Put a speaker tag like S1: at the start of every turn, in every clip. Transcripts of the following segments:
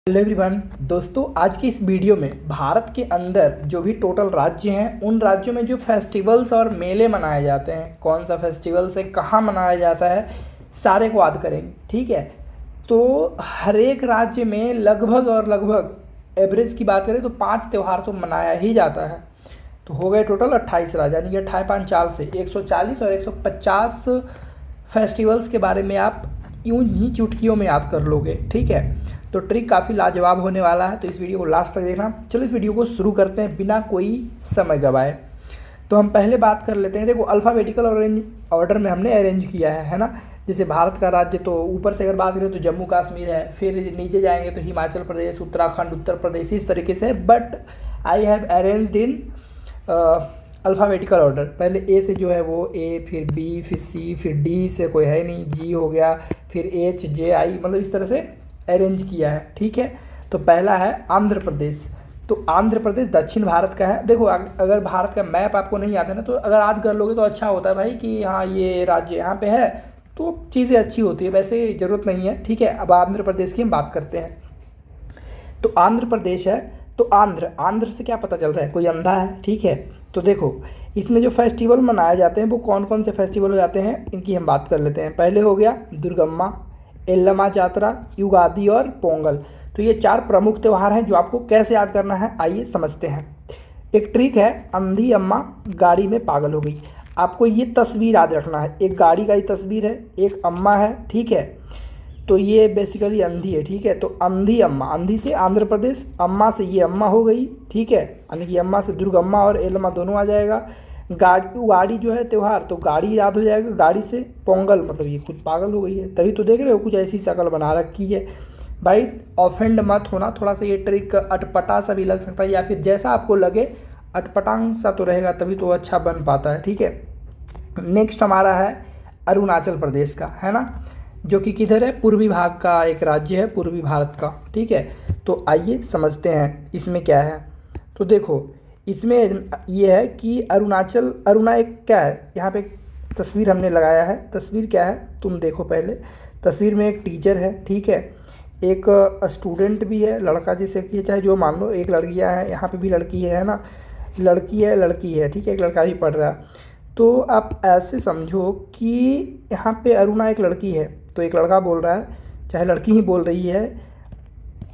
S1: Hello everyone दोस्तों, आज की इस वीडियो में भारत के अंदर जो भी टोटल राज्य हैं उन राज्यों में जो फेस्टिवल्स और मेले मनाए जाते हैं, कौन सा फेस्टिवल से कहाँ मनाया जाता है, सारे को याद करेंगे। ठीक है, तो हर एक राज्य में लगभग एवरेज की बात करें तो 5 त्यौहार तो मनाया ही जाता है। तो हो गए टोटल 28 राज्य, यानी कि 28×5 से 140 और 150 फेस्टिवल्स के बारे में आप यूं ही चुटकियों में याद कर लोगे। ठीक है, तो ट्रिक काफ़ी लाजवाब होने वाला है, तो इस वीडियो को लास्ट तक देखना। चलो इस वीडियो को शुरू करते हैं बिना कोई समय गवाए। तो हम पहले बात कर लेते हैं। देखो, अल्फ़ाबेटिकल ऑर्डर में हमने अरेंज किया है ना। जैसे भारत का राज्य तो ऊपर से अगर बात करें तो जम्मू कश्मीर है, फिर नीचे जाएंगे तो हिमाचल प्रदेश, उत्तराखंड, उत्तर प्रदेश, इस तरीके से। But I have arranged in alphabetical order. पहले ए से जो है वो ए, फिर बी, फिर सी, फिर डी से कोई है नहीं, जी हो गया, फिर एच, जे, आई, मतलब इस तरह से अरेंज किया है। ठीक है, तो पहला है आंध्र प्रदेश। तो आंध्र प्रदेश दक्षिण भारत का है। देखो, अगर भारत का मैप आपको नहीं आता है ना, तो अगर याद कर लोगे तो अच्छा होता है भाई कि हाँ ये राज्य यहाँ पे है, तो चीज़ें अच्छी होती है। वैसे ज़रूरत नहीं है। ठीक है, अब आंध्र प्रदेश की हम बात करते हैं। तो आंध्र प्रदेश है, तो आंध्र से क्या पता चल रहा है, कोई अंधा है। ठीक है, तो देखो इसमें जो फेस्टिवल मनाए जाते हैं वो कौन कौन से फेस्टिवल हो जाते हैं, इनकी हम बात कर लेते हैं। पहले हो गया दुर्गम्मा, एल्लमा जात्रा, युगादि और पोंगल। तो ये 4 प्रमुख त्यौहार हैं जो आपको कैसे याद करना है, आइए समझते हैं। एक ट्रिक है, अंधी अम्मा गाड़ी में पागल हो गई। आपको ये तस्वीर याद रखना है, एक गाड़ी का ही तस्वीर है, एक अम्मा है। ठीक है, तो ये बेसिकली अंधी है। ठीक है, तो अंधी अम्मा, अंधी से आंध्र प्रदेश, अम्मा से ये अम्मा हो गई। ठीक है, यानी कि अम्मा से दुर्गम्मा और एल्लमा दोनों आ जाएगा। गाड़ी जो है त्यौहार, तो गाड़ी याद हो जाएगा। गाड़ी से पोंगल, मतलब ये खुद पागल हो गई है, तभी तो देख रहे हो कुछ ऐसी शक्ल बना रखी है। भाई ऑफेंड मत होना, थोड़ा सा ये ट्रिक अटपटा सा भी लग सकता है, या फिर जैसा आपको लगे अटपटांग सा तो रहेगा, तभी तो अच्छा बन पाता है। ठीक है, नेक्स्ट हमारा है अरुणाचल प्रदेश का, है ना, जो कि किधर है, पूर्वी भाग का एक राज्य है, पूर्वी भारत का। ठीक है, तो आइए समझते हैं इसमें क्या है। तो देखो इसमें ये है कि अरुणा एक क्या है, यहाँ पे तस्वीर हमने लगाया है। तस्वीर क्या है तुम देखो पहले। तस्वीर में एक टीचर है। ठीक है, एक स्टूडेंट भी है, लड़का जिसे कि चाहे जो मान लो, एक लड़कियाँ हैं, यहाँ पे भी लड़की है ना, लड़की है। ठीक है, एक लड़का भी पढ़ रहा है। तो आप ऐसे समझो कि यहाँ पे अरुणा एक लड़की है, तो एक लड़का बोल रहा है, चाहे लड़की ही बोल रही है,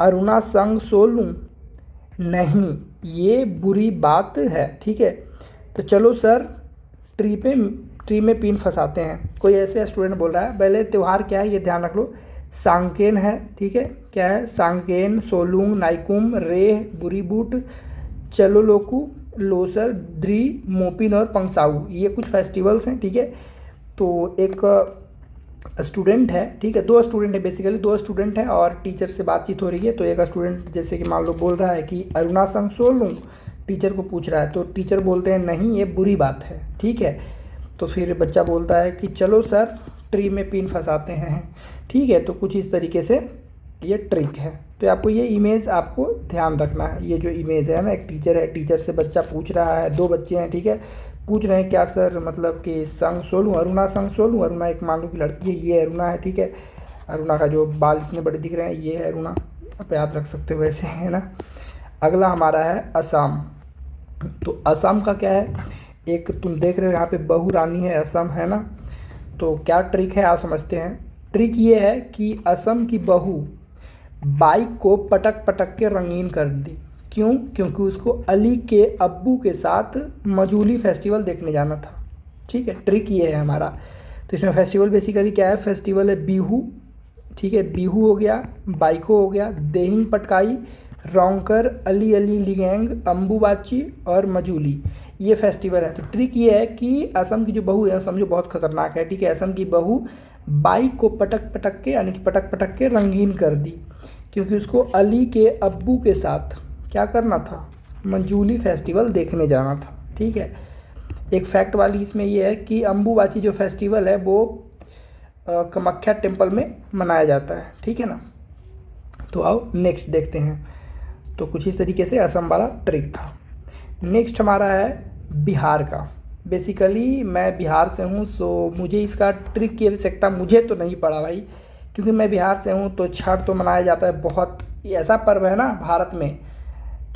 S1: अरुणा संग सो लूँ, नहीं ये बुरी बात है। ठीक है, तो चलो सर ट्री में पिन फंसाते हैं, कोई ऐसे स्टूडेंट बोल रहा है। पहले त्यौहार क्या है ये ध्यान रख लो, सांकेन है। ठीक है, क्या है, सांकेन, सोलूंग, नाइकुम, रेह, बुरी बूट, चलो लोकू, लोसर, द्री, मोपिन और पंगसाऊ, ये कुछ फेस्टिवल्स हैं। ठीक है, तो एक स्टूडेंट है। ठीक है, 2 स्टूडेंट है, बेसिकली 2 स्टूडेंट हैं और टीचर से बातचीत हो रही है। तो एक स्टूडेंट जैसे कि मान लो बोल रहा है कि अरुणा संग सो लूँ, टीचर को पूछ रहा है, तो टीचर बोलते हैं नहीं ये बुरी बात है। ठीक है, तो फिर बच्चा बोलता है कि चलो सर ट्री में पिन फंसाते हैं। ठीक है, तो कुछ इस तरीके से ये ट्रिक है। तो आपको ये इमेज आपको ध्यान रखना है। ये जो इमेज है ना, एक टीचर है, टीचर से बच्चा पूछ रहा है, 2 बच्चे हैं। ठीक है, पूछ रहे हैं क्या सर, मतलब कि संग सो लूँ, अरुणा संग सो लूँ। अरुणा एक मान लो कि लड़की है, ये अरुणा है। ठीक है, अरुणा का जो बाल इतने बड़े दिख रहे हैं ये है अरुणा, आप याद रख सकते हो वैसे, है ना। अगला हमारा है असम। तो असम का क्या है, एक तुम देख रहे हो यहाँ पे बहू रानी है, असम, है ना। तो क्या ट्रिक है आप समझते हैं। ट्रिक ये है कि असम की बहू बाइक को पटक पटक के रंगीन कर दी। क्यों, क्योंकि उसको अली के अब्बू के साथ मजूली फेस्टिवल देखने जाना था। ठीक है, ट्रिक ये है हमारा। तो इसमें फेस्टिवल बेसिकली क्या है, फेस्टिवल है बिहू। ठीक है, बिहू हो गया, बाइको हो गया, देहिंग पटकाई, रौंकर, अली अली लिगैंग, अम्बुबाची और मजूली, ये फेस्टिवल है। तो ट्रिक ये है कि असम की जो बहू है, समझो बहुत खतरनाक है। ठीक है, असम की बहू बाइक को पटक पटक के, यानी कि पटक पटक के रंगीन कर दी, क्योंकि उसको अली के अब्बू के साथ क्या करना था, मंजूली फेस्टिवल देखने जाना था। ठीक है, एक फैक्ट वाली इसमें यह है कि अम्बुबाची जो फेस्टिवल है वो कामाख्या टेम्पल में मनाया जाता है। ठीक है ना। तो आओ नेक्स्ट देखते हैं। तो कुछ इस तरीके से असम वाला ट्रिक था। नेक्स्ट हमारा है बिहार का। बेसिकली मैं बिहार से हूँ, सो मुझे इसका ट्रिक की आवश्यकता मुझे तो नहीं पड़ा भाई, क्योंकि मैं बिहार से हूँ। तो छठ तो मनाया जाता है बहुत ये ऐसा पर्व है ना भारत में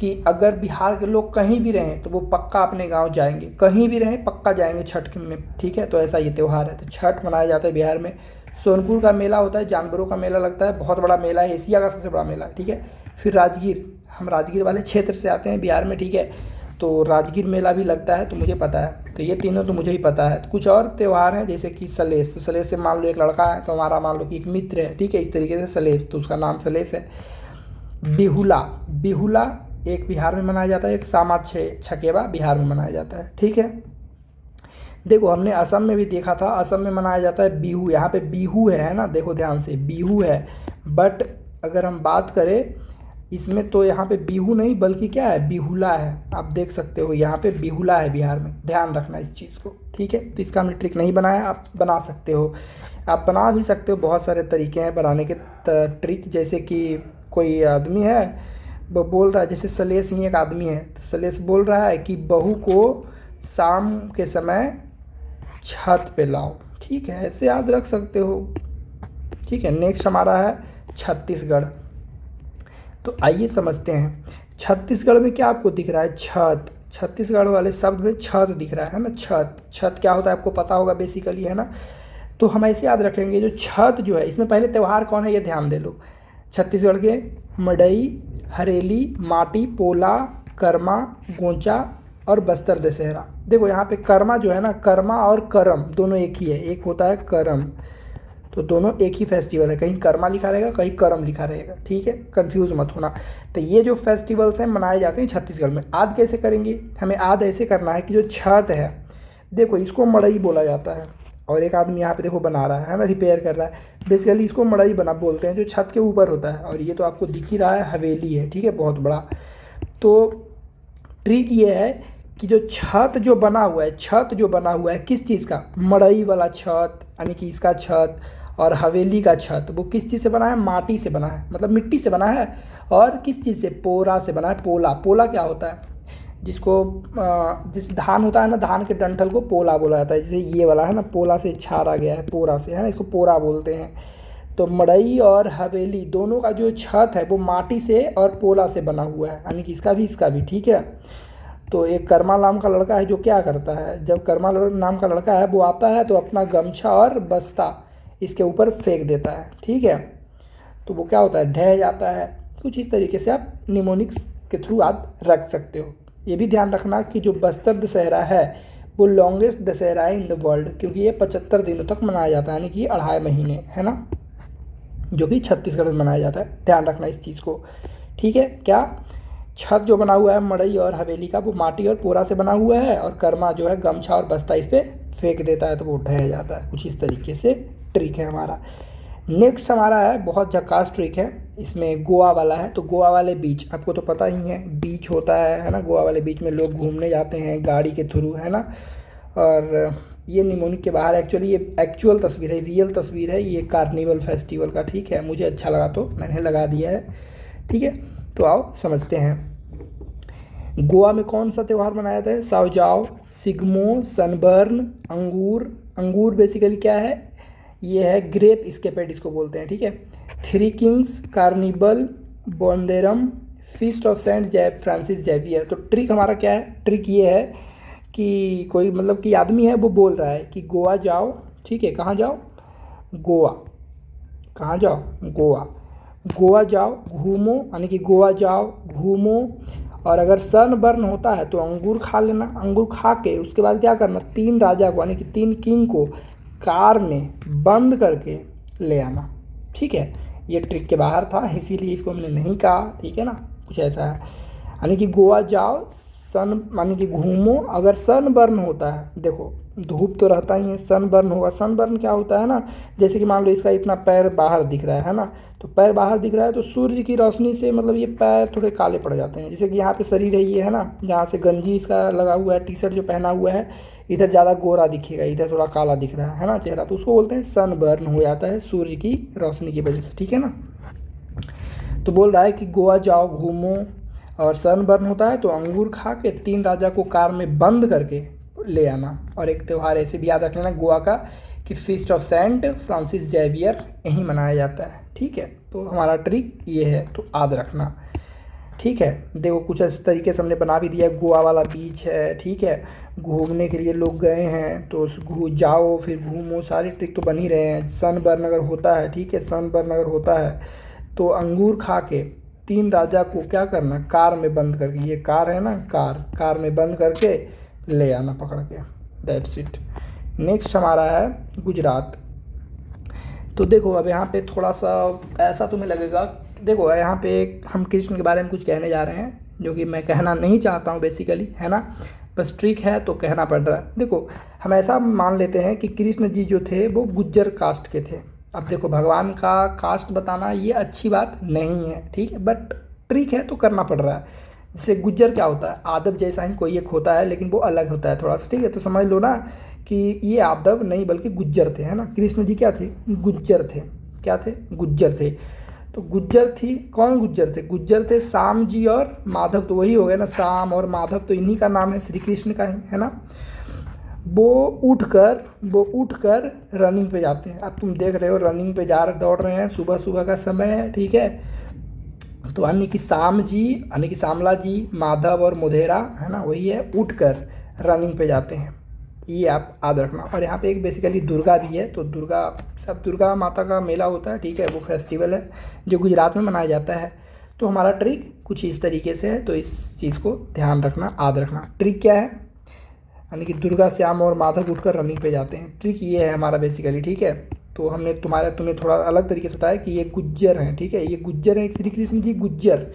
S1: कि अगर बिहार के लोग कहीं भी रहें तो वो पक्का अपने गांव जाएंगे, कहीं भी रहें पक्का जाएंगे छठ में, ठीक है। तो ऐसा ये त्यौहार है। तो छठ मनाया जाता है बिहार में। सोनपुर का मेला होता है, जानवरों का मेला लगता है, बहुत बड़ा मेला है, एशिया का सबसे बड़ा मेला है, ठीक है। फिर राजगीर, हम राजगीर वाले क्षेत्र से आते हैं बिहार में, ठीक है। तो राजगीर मेला भी लगता है, तो मुझे पता है। तो ये तीनों तो मुझे ही पता है। कुछ और त्यौहार हैं जैसे कि सलेस, तो सलेस से मान लो एक लड़का है तो हमारा मान लो कि एक मित्र है, ठीक है, इस तरीके से सलेस, तो उसका नाम सलेस है। बिहुला, बिहुला एक बिहार में मनाया जाता है, एक सामा छकेवा बिहार में मनाया जाता है, ठीक है। देखो हमने असम में भी देखा था, असम में मनाया जाता है बिहू, यहाँ पे बिहू है ना, देखो ध्यान से बिहू है। बट अगर हम बात करें इसमें तो यहाँ पे बिहू नहीं बल्कि क्या है, बिहुला है। आप देख सकते हो यहाँ पे बिहुला है बिहार में, ध्यान रखना इस चीज़ को, ठीक है। तो इसका हमने ट्रिक नहीं बनाया, आप बना सकते हो, आप बना भी सकते हो। बहुत सारे तरीके हैं बनाने के ट्रिक, जैसे कि कोई आदमी है वो बोल रहा है, जैसे सलेस ही एक आदमी है, तो सलेस बोल रहा है कि बहू को शाम के समय छत पे लाओ, ठीक है, ऐसे याद रख सकते हो, ठीक है। नेक्स्ट हमारा है छत्तीसगढ़। तो आइए समझते हैं छत्तीसगढ़ में क्या आपको दिख रहा है, छत। छत्तीसगढ़ वाले शब्द में छत दिख रहा है ना, छत। छत क्या होता है आपको पता होगा बेसिकली, है ना। तो हम ऐसे याद रखेंगे, जो छत जो है इसमें पहले त्यौहार कौन है ये ध्यान दे लो। छत्तीसगढ़ के मड़ई, हरेली, माटी, पोला, कर्मा, गोंचा और बस्तर दशहरा। देखो यहाँ पे कर्मा जो है ना, कर्मा और करम दोनों एक ही है, एक होता है करम, तो दोनों एक ही फेस्टिवल है, कहीं कर्मा लिखा रहेगा कहीं करम लिखा रहेगा, ठीक है, कंफ्यूज मत होना। तो ये जो फेस्टिवल्स हैं मनाए जाते हैं छत्तीसगढ़ में। आद कैसे करेंगे, हमें आद ऐसे करना है कि जो छत है, देखो इसको मड़ई बोला जाता है, और एक आदमी यहाँ पे देखो बना रहा है ना, रिपेयर कर रहा है, बेसिकली इसको मड़ई बना बोलते हैं, जो छत के ऊपर होता है। और ये तो आपको दिख ही रहा है हवेली है, ठीक है, बहुत बड़ा। तो ट्रिक ये है कि जो छत जो बना हुआ है, छत जो बना हुआ है किस चीज़ का, मड़ई वाला छत, यानी कि इसका छत, और हवेली का छत वो किस चीज़ से बना है, माटी से बना है, मतलब मिट्टी से बना है। और किस चीज़ से, पोरा से बना है। पोला, पोला क्या होता है, जिसको जिस धान होता है ना, धान के डंठल को पोला बोला जाता है, जैसे ये वाला है ना, पोला से छाड़ा गया है, पोरा से, है ना, इसको पोरा बोलते हैं। तो मड़ई और हवेली दोनों का जो छत है वो माटी से और पोला से बना हुआ है, यानी कि इसका भी, ठीक है। तो एक कर्मा नाम का लड़का है जो क्या करता है, जब कर्मा नाम का लड़का है वो आता है तो अपना गमछा और बस्ता इसके ऊपर फेंक देता है, ठीक है। तो वो क्या होता है, ढह जाता है। कुछ इस तरीके से आप निमोनिक्स के थ्रू आप रख सकते हो। ये भी ध्यान रखना कि जो बस्तर दशहरा है वो लॉन्गेस्ट दशहरा है इन द वर्ल्ड, क्योंकि ये 75 दिनों तक मनाया जाता है, यानी कि 2.5 महीने, है ना, जो कि छत्तीसगढ़ में मनाया जाता है। ध्यान रखना इस चीज़ को, ठीक है। क्या छत जो बना हुआ है मड़ई और हवेली का वो माटी और पोरा से बना हुआ है, और कर्मा जो है गमछा और बस्ता इस पर फेंक देता है तो वो ढह जाता है। कुछ इस तरीके से ट्रिक है हमारा। नेक्स्ट हमारा है बहुत झकास ट्रिक है, इसमें गोवा वाला है। तो गोवा वाले बीच आपको तो पता ही है, बीच होता है ना, गोवा वाले बीच में लोग घूमने जाते हैं गाड़ी के थ्रू, है ना। और ये निमोनिक के बाहर, एक्चुअली ये एक्चुअल तस्वीर है, रियल तस्वीर है, ये कार्निवल फेस्टिवल का, ठीक है। मुझे अच्छा लगा तो मैंने लगा दिया है, ठीक है। तो आओ समझते हैं गोवा में कौन सा त्यौहार मनाया जाता है। सावजाव, सिग्मो, सनबर्न, अंगूर। अंगूर बेसिकली क्या है, ये है ग्रेप स्केपेड इसको बोलते हैं, ठीक है। Three kings, carnival, Bonderam, feast of Saint Francis Xavier. तो ट्रिक हमारा क्या है, ट्रिक ये है कि कोई मतलब कि आदमी है वो बोल रहा है कि गोवा जाओ, ठीक है। कहाँ जाओ, गोवा। कहाँ जाओ, गोवा। गोवा जाओ घूमो, यानी कि गोवा जाओ घूमो, और अगर सन बर्न होता है तो अंगूर खा लेना। अंगूर खा के उसके बाद क्या करना, 3 राजा को यानी कि 3 किंग को कार में बंद करके ले आना, ठीक है। ये ट्रिक के बाहर था इसीलिए इसको हमने नहीं कहा, ठीक है ना, कुछ ऐसा है। यानी कि गोवा जाओ, सन यानी कि घूमो, अगर सन बर्न होता है, देखो धूप तो रहता ही है, सन बर्न होगा। सन बर्न क्या होता है ना, जैसे कि मान लो इसका इतना पैर बाहर दिख रहा है ना, तो पैर बाहर दिख रहा है तो सूर्य की रोशनी से मतलब ये पैर थोड़े काले पड़ जाते हैं। जैसे कि यहाँ पे शरीर है ये, है ना, जहाँ से गंजी इसका लगा हुआ है, टी शर्ट जो पहना हुआ है, इधर ज़्यादा गोरा दिखेगा, इधर थोड़ा काला दिख रहा है ना चेहरा, तो उसको बोलते हैं सन बर्न हो जाता है सूर्य की रोशनी की वजह से, ठीक है ना। तो बोल रहा है कि गोवा जाओ घूमो, और सन बर्न होता है तो अंगूर खा के 3 राजा को कार में बंद करके ले आना। और एक त्यौहार ऐसे भी याद रख लेना गोवा का कि feast of Saint Francis Xavier यहीं मनाया जाता है। ठीक है। तो हमारा ट्रिक ये है, तो याद रखना, ठीक है। देखो कुछ इस तरीके से हमने बना भी दिया। गोवा वाला बीच है, ठीक है, घूमने के लिए लोग गए हैं तो जाओ फिर घूमो, सारी ट्रिक तो बन ही रहे हैं। सनबर्न अगर होता है, ठीक है, सनबर्न अगर होता है तो अंगूर खा के 3 राजा को क्या करना, कार में बंद करके, ये कार है ना, कार में बंद करके ले आना पकड़ के, दैट्स इट। नेक्स्ट हमारा है गुजरात। तो देखो अब यहाँ पे थोड़ा सा ऐसा तुम्हें लगेगा, देखो यहाँ पे हम कृष्ण के बारे में कुछ कहने जा रहे हैं जो कि मैं कहना नहीं चाहता हूँ बेसिकली, है ना, बस ट्रिक है तो कहना पड़ रहा है। देखो हम ऐसा मान लेते हैं कि कृष्ण जी जो थे वो गुज्जर कास्ट के थे। अब देखो भगवान का कास्ट बताना ये अच्छी बात नहीं है, ठीक है, बट ट्रिक है तो करना पड़ रहा है। जैसे गुज्जर क्या होता है, आदव जैसा ही कोई एक होता है लेकिन वो अलग होता है थोड़ा सा, ठीक है, तो समझ लो ना कि ये आदव नहीं बल्कि गुज्जर थे, है ना। कृष्ण जी क्या थे, गुज्जर थे, क्या थे, गुज्जर थे। तो गुज्जर थी, कौन गुज्जर थे, गुज्जर थे श्याम जी और माधव, तो वही हो गया ना, श्याम और माधव तो इन्हीं का नाम है, श्री कृष्ण का ही, है ना। वो उठकर रनिंग पे जाते हैं। अब तुम देख रहे हो रनिंग पे दौड़ रहे हैं, सुबह सुबह का समय है, ठीक है। तो यानी कि श्याम जी, यानी कि श्यामला जी, माधव और मोधेरा, है ना, वही है, उठकर रनिंग पे जाते हैं, ये आप याद रखना। और यहाँ पे एक बेसिकली दुर्गा भी है, तो दुर्गा माता का मेला होता है, ठीक है, वो फेस्टिवल है जो गुजरात में मनाया जाता है। तो हमारा ट्रिक कुछ इस तरीके से है, तो इस चीज़ को ध्यान रखना, याद रखना। ट्रिक क्या है, यानी कि दुर्गा, श्याम और माधव उठकर रनिंग पे जाते हैं, ट्रिक ये है हमारा बेसिकली, ठीक है। तो हमने तुम्हें थोड़ा अलग तरीके से बताया कि ये गुज्जर हैं, ठीक है, ये गुज्जर हैं, श्री कृष्ण जी गुज्जर।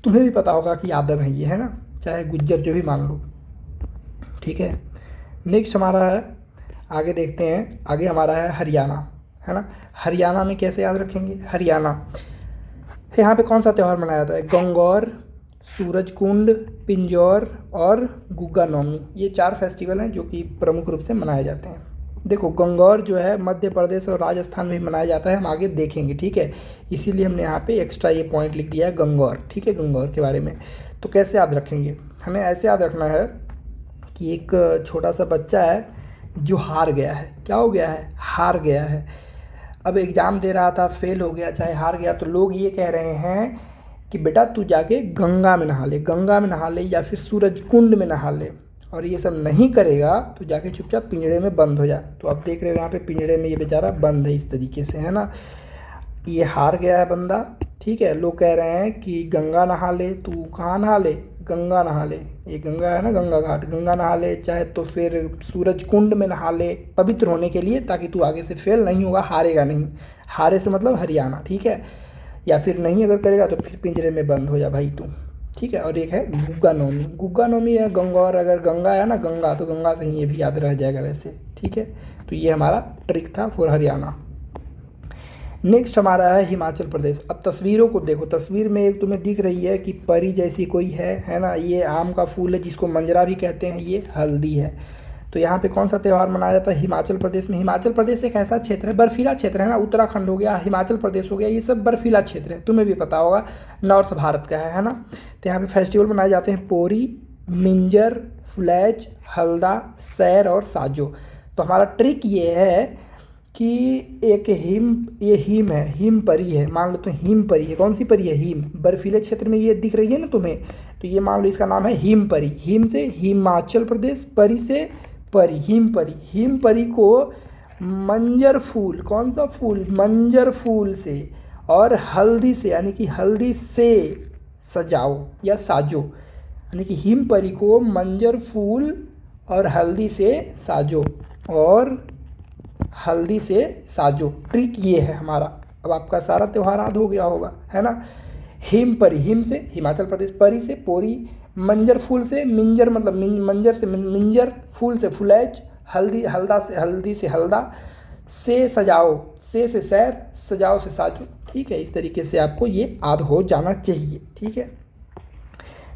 S1: तुम्हें भी पता होगा कि यादव है ये, है ना, चाहे गुज्जर जो भी मान लो, ठीक है। नेक्स्ट हमारा है, आगे देखते हैं, आगे हमारा है हरियाणा, है ना। हरियाणा में कैसे याद रखेंगे, हरियाणा यहाँ पे कौन सा त्यौहार मनाया जाता है, गंगौर, सूरजकुंड, पिंजौर और गुग्गा नौमी, ये 4 फेस्टिवल हैं जो कि प्रमुख रूप से मनाए जाते हैं। देखो गंगौर जो है मध्य प्रदेश और राजस्थान में मनाया जाता है, हम आगे देखेंगे, ठीक है, इसीलिए हमने यहाँ पे एक्स्ट्रा ये पॉइंट लिख दिया है गंगौर, ठीक है, गंगौर के बारे में। तो कैसे याद रखेंगे, हमें ऐसे याद रखना है कि एक छोटा सा बच्चा है जो हार गया है, क्या हो गया है, हार गया है। अब एग्ज़ाम दे रहा था, फेल हो गया, चाहे हार गया, तो लोग ये कह रहे हैं कि बेटा तू जाके गंगा में नहा ले, गंगा में नहा ले या फिर सूरज कुंड में नहा ले, और ये सब नहीं करेगा तो जाके चुपचाप पिंजड़े में बंद हो जा। तो आप देख रहे हो यहाँ पे पिंजड़े में ये बेचारा बंद है इस तरीके से, है ना, ये हार गया है बंदा, ठीक है। लोग कह रहे हैं कि गंगा नहा ले, तू कहाँ नहा ले, गंगा नहा ले, ये गंगा है ना, गंगा घाट, गंगा नहा ले, चाहे तो फिर सूरज कुंड में नहा ले, पवित्र होने के लिए, ताकि तू आगे से फेल नहीं होगा, हारेगा नहीं, हारे से मतलब हरियाणा, ठीक है। या फिर नहीं अगर करेगा तो फिर पिंजरे में बंद हो जा भाई तू, ठीक है। और एक है गुग्गा नौमी, गुग्गा नौमी है गंगौर, अगर गंगा है ना, गंगा, तो गंगा से ही ये भी याद रह जाएगा वैसे, ठीक है। तो ये हमारा ट्रिक था फॉर हरियाणा। नेक्स्ट हमारा है हिमाचल प्रदेश। अब तस्वीरों को देखो, तस्वीर में एक तुम्हें दिख रही है कि परी जैसी कोई है ना, ये आम का फूल है जिसको मंजरा भी कहते हैं, ये हल्दी है। तो यहाँ पे कौन सा त्यौहार मनाया जाता है हिमाचल प्रदेश में, हिमाचल प्रदेश एक ऐसा क्षेत्र है, बर्फीला क्षेत्र है ना, उत्तराखंड हो गया, हिमाचल प्रदेश हो गया, ये सब बर्फीला क्षेत्र है, तुम्हें भी पता होगा, नॉर्थ भारत का है ना। तो यहाँ पे फेस्टिवल मनाए जाते हैं पोरी, मिंजर, फुलैच, हल्दा, सैर और साजो। तो हमारा ट्रिक ये है कि एक ये हिम है, हिम परी है, मान लो तो हिम परी है, कौन सी परी है, हिम, बर्फीले क्षेत्र में ये दिख रही है ना तुम्हें, तो ये मान लो इसका नाम है हिम परी, हिम से हिमाचल प्रदेश, परी से परी, हिम परी। हिम परी को मंजर फूल, कौन सा फूल, मंजर फूल से और हल्दी से, यानी कि हल्दी से सजाओ या साजो, यानी कि हिम परी को मंजर फूल और हल्दी से साजो, और हल्दी से साजो, ट्रिक ये है हमारा। अब आपका सारा त्यौहार याद हो गया होगा, है ना। हिम परी, हिम से हिमाचल प्रदेश, परी से पोरी, मंजर फूल से मिंजर, मतलब मंजर से मिंजर, फूल से फुलैच, हल्दी से हल्दा, से सजाओ, से सैर, सजाओ से साजो, ठीक है। इस तरीके से आपको ये याद हो जाना चाहिए, ठीक है।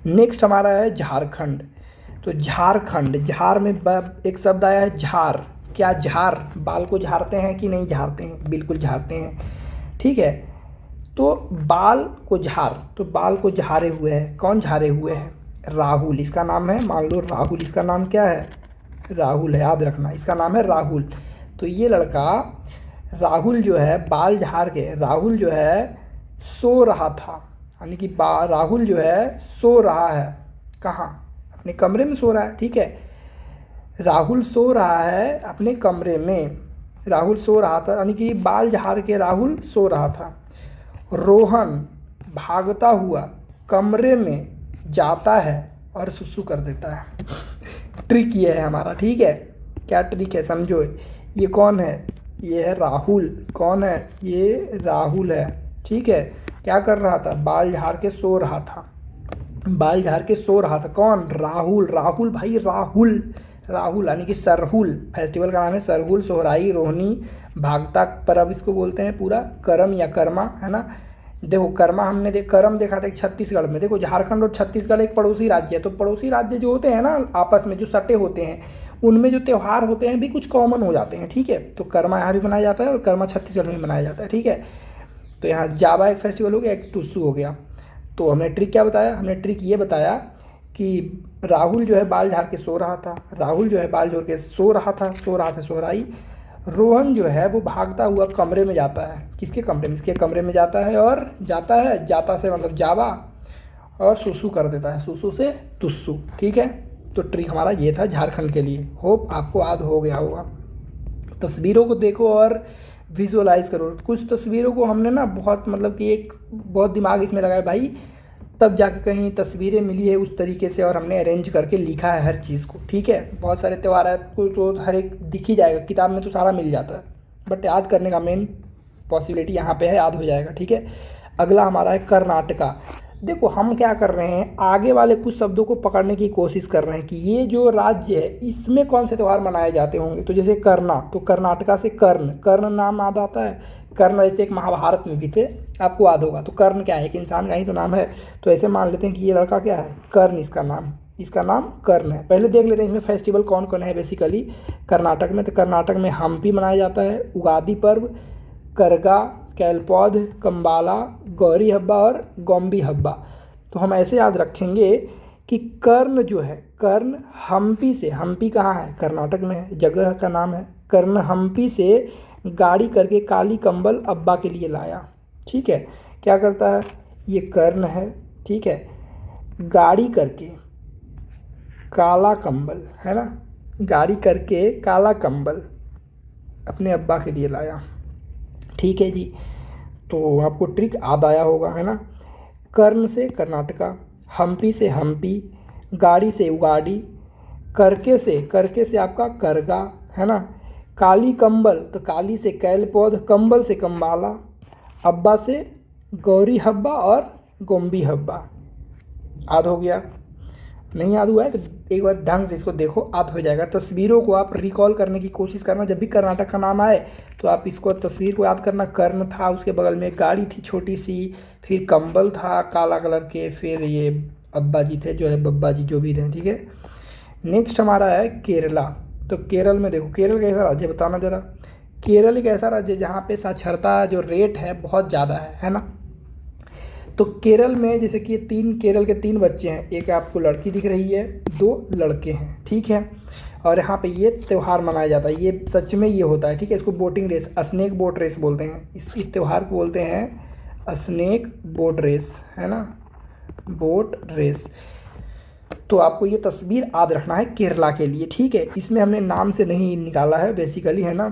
S1: नेक्स्ट हमारा है झारखंड। तो झारखंड, झार में एक शब्द आया है झार, क्या झार, बाल को झारते हैं कि नहीं झारते हैं, बिल्कुल झारते हैं, ठीक है। तो बाल को झार, तो बाल को झारे हुए है, कौन झारे हुए है, राहुल, इसका नाम है, मान लो राहुल, इसका नाम क्या है, राहुल है, याद रखना, इसका नाम है राहुल। तो ये लड़का राहुल जो है बाल झाड़ के, राहुल जो है सो रहा था, यानी कि राहुल जो है सो रहा है, कहाँ, अपने कमरे में सो रहा है, ठीक है। राहुल सो रहा है अपने कमरे में, राहुल सो रहा था यानी कि बाल झाड़ के राहुल सो रहा था। रोहन भागता हुआ कमरे में जाता है और सुसु कर देता है। ट्रिक ये है हमारा, ठीक है। क्या ट्रिक है समझो। ये कौन है, ये है राहुल। कौन है, ये राहुल है, ठीक है। क्या कर रहा था, बाल झाड़ के सो रहा था, बाल झाड़ के सो रहा था। कौन, राहुल। राहुल भाई, राहुल, राहुल यानी कि सरहुल, फेस्टिवल का नाम है सरहुल, सोहराई, रोहिणी, भागता पर्व इसको बोलते हैं पूरा, करम या कर्मा, है ना। देखो कर्मा हमने करम देखा था छत्तीसगढ़ में। देखो झारखंड और छत्तीसगढ़ एक पड़ोसी राज्य है, तो पड़ोसी राज्य जो होते हैं ना आपस में जो सटे होते हैं, उनमें जो त्यौहार होते हैं भी कुछ कॉमन हो जाते हैं, ठीक है। तो कर्मा यहाँ भी मनाया जाता है और कर्मा छत्तीसगढ़ में मनाया जाता है, ठीक है। तो यहाँ जावा एक फेस्टिवल हो गया, एक टुस्सू हो गया। तो हमने ट्रिक क्या बताया, हमने ट्रिक ये बताया कि राहुल जो है बाल झाड़ के सो रहा था, राहुल जो है बाल झाड़ के सो रहा था सोहराई। रोहन जो है वो भागता हुआ कमरे में जाता है, किसके कमरे में, इसके कमरे में जाता है, और जाता से मतलब जावा, और सुसु कर देता है, सुसु से तुस्सु, ठीक है। तो ट्रिक हमारा ये था झारखंड के लिए। होप आपको याद हो गया होगा। तस्वीरों को देखो और विजुअलाइज करो। कुछ तस्वीरों को हमने ना बहुत मतलब कि एक बहुत दिमाग इसमें लगाया भाई, तब जाके कहीं तस्वीरें मिली है उस तरीके से, और हमने अरेंज करके लिखा है हर चीज़ को, ठीक है। बहुत सारे त्यौहार है तो हर एक दिख ही जाएगा, किताब में तो सारा मिल जाता है, बट याद करने का मेन पॉसिबिलिटी यहाँ पे है, याद हो जाएगा, ठीक है। अगला हमारा है कर्नाटका। देखो हम क्या कर रहे हैं, आगे वाले कुछ शब्दों को पकड़ने की कोशिश कर रहे हैं कि ये जो राज्य है इसमें कौन से त्यौहार मनाए जाते होंगे। तो जैसे कर्ना, तो कर्नाटका से कर्ण, कर्ण नाम याद आता है। कर्ण ऐसे एक महाभारत में भी थे, आपको याद होगा। तो कर्ण क्या है, एक इंसान का ही तो नाम है। तो ऐसे मान लेते हैं कि ये लड़का क्या है, कर्ण इसका नाम कर्ण है। पहले देख लेते हैं इसमें फेस्टिवल कौन कौन है बेसिकली कर्नाटक में। तो कर्नाटक में हम्पी मनाया जाता है, उगादी पर्व, करगा, कैलपौध, कंबाला, गौरी हब्बा और गोम्बी हब्बा। तो हम ऐसे याद रखेंगे कि कर्ण जो है, कर्ण हम्पी से, हम्पी कहाँ है, कर्नाटक में है, जगह का नाम है। कर्ण हम्पी से गाड़ी करके काली कंबल अब्बा के लिए लाया, ठीक है। क्या करता है, ये कर्ण है, ठीक है। गाड़ी करके काला कंबल, है ना, गाड़ी करके काला कंबल अपने अब्बा के लिए लाया, ठीक है जी। तो आपको ट्रिक याद आया होगा, है ना। कर्ण से कर्नाटका, हम्पी से हम्पी, गाड़ी से उगाड़ी, करके से आपका करगा, है ना। काली कंबल, तो काली से कैलपौध, कंबल से कंबाला, अब्बा से गौरी हब्बा और गोम्बी हब्बा। याद हो गया, नहीं याद हुआ है तो एक बार ढंग से इसको देखो, याद हो जाएगा। तस्वीरों को आप रिकॉल करने की कोशिश करना, जब भी कर्नाटक का नाम आए तो आप इसको तस्वीर को याद करना। कर्ण था, उसके बगल में एक गाड़ी थी छोटी सी, फिर कंबल था काला कलर के, फिर ये अब्बा जी थे जो है बब्बा जी जो भी थे, ठीक है। नेक्स्ट हमारा है केरला। तो केरल में देखो, केरल कैसा राज्य बताना ज़रा। केरल एक ऐसा राज्य जहाँ पे साक्षरता जो रेट है बहुत ज़्यादा है ना। तो केरल में जैसे कि केरल के 3 बच्चे हैं, एक आपको लड़की दिख रही है, 2 लड़के हैं, ठीक है। और यहाँ पे ये त्यौहार मनाया जाता है, ये सच में ये होता है, ठीक है। इसको boating race, snake boat race बोलते हैं। इस त्यौहार को बोलते हैं स्नेक बोट रेस, है ना, बोट रेस। तो आपको ये तस्वीर याद रखना है केरला के लिए, ठीक है। इसमें हमने नाम से नहीं निकाला है बेसिकली, है ना।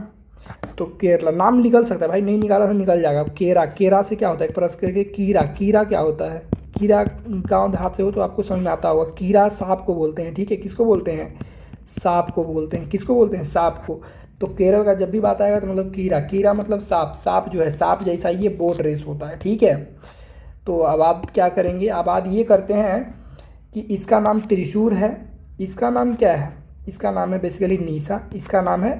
S1: तो केरला नाम निकल सकता है भाई, नहीं निकाला तो निकल जाएगा। केरा से क्या होता है, एक परस करके कीरा क्या होता है। कीरा गांव देहात से हो तो आपको समझ में आता होगा। कीरा सांप को बोलते हैं, ठीक है। किसको बोलते हैं, सांप को बोलते हैं। किसको बोलते हैं, सांप को। तो केरल का जब भी बात आएगा तो मतलब कीरा मतलब सांप जो है, सांप जैसा ये बोट रेस होता है, ठीक है। तो अब आप क्या करेंगे, अब आप ये करते हैं कि इसका नाम त्रिशूर है, इसका नाम क्या है, इसका नाम है बेसिकली नीसा, इसका नाम है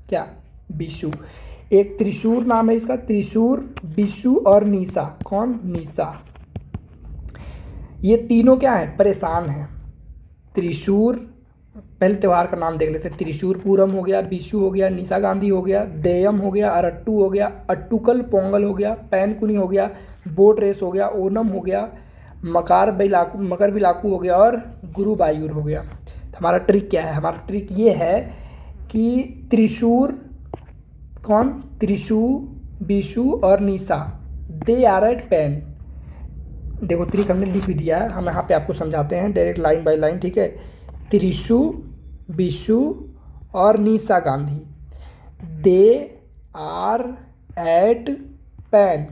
S1: क्या, बिशु। एक त्रिशूर नाम है इसका, त्रिशूर, बिशु और नीसा। कौन, नीसा। ये तीनों क्या है, परेशान हैं। त्रिशूर, पहले त्यौहार का नाम देख लेते हैं। त्रिशूर पूरम हो गया, बिशु हो गया, नीसा गांधी हो गया, देयम हो गया, अरट्टू हो गया, अट्टुकल पोंगल हो गया, पैनकुनी हो गया, बोट रेस हो गया, ओनम हो गया, मकर बिलाकू हो गया और गुरुवायूर हो गया। तो हमारा ट्रिक क्या है, हमारा ट्रिक ये है कि त्रिशूर कौन? त्रिशु, बिशु और निशा, दे आर एट पेन। देखो त्रिक हमने लिख भी दिया है, हम यहाँ पे आपको समझाते हैं डायरेक्ट लाइन बाय लाइन, ठीक है। त्रिशु, बिशु और Nisha Gandhi, they are at pen,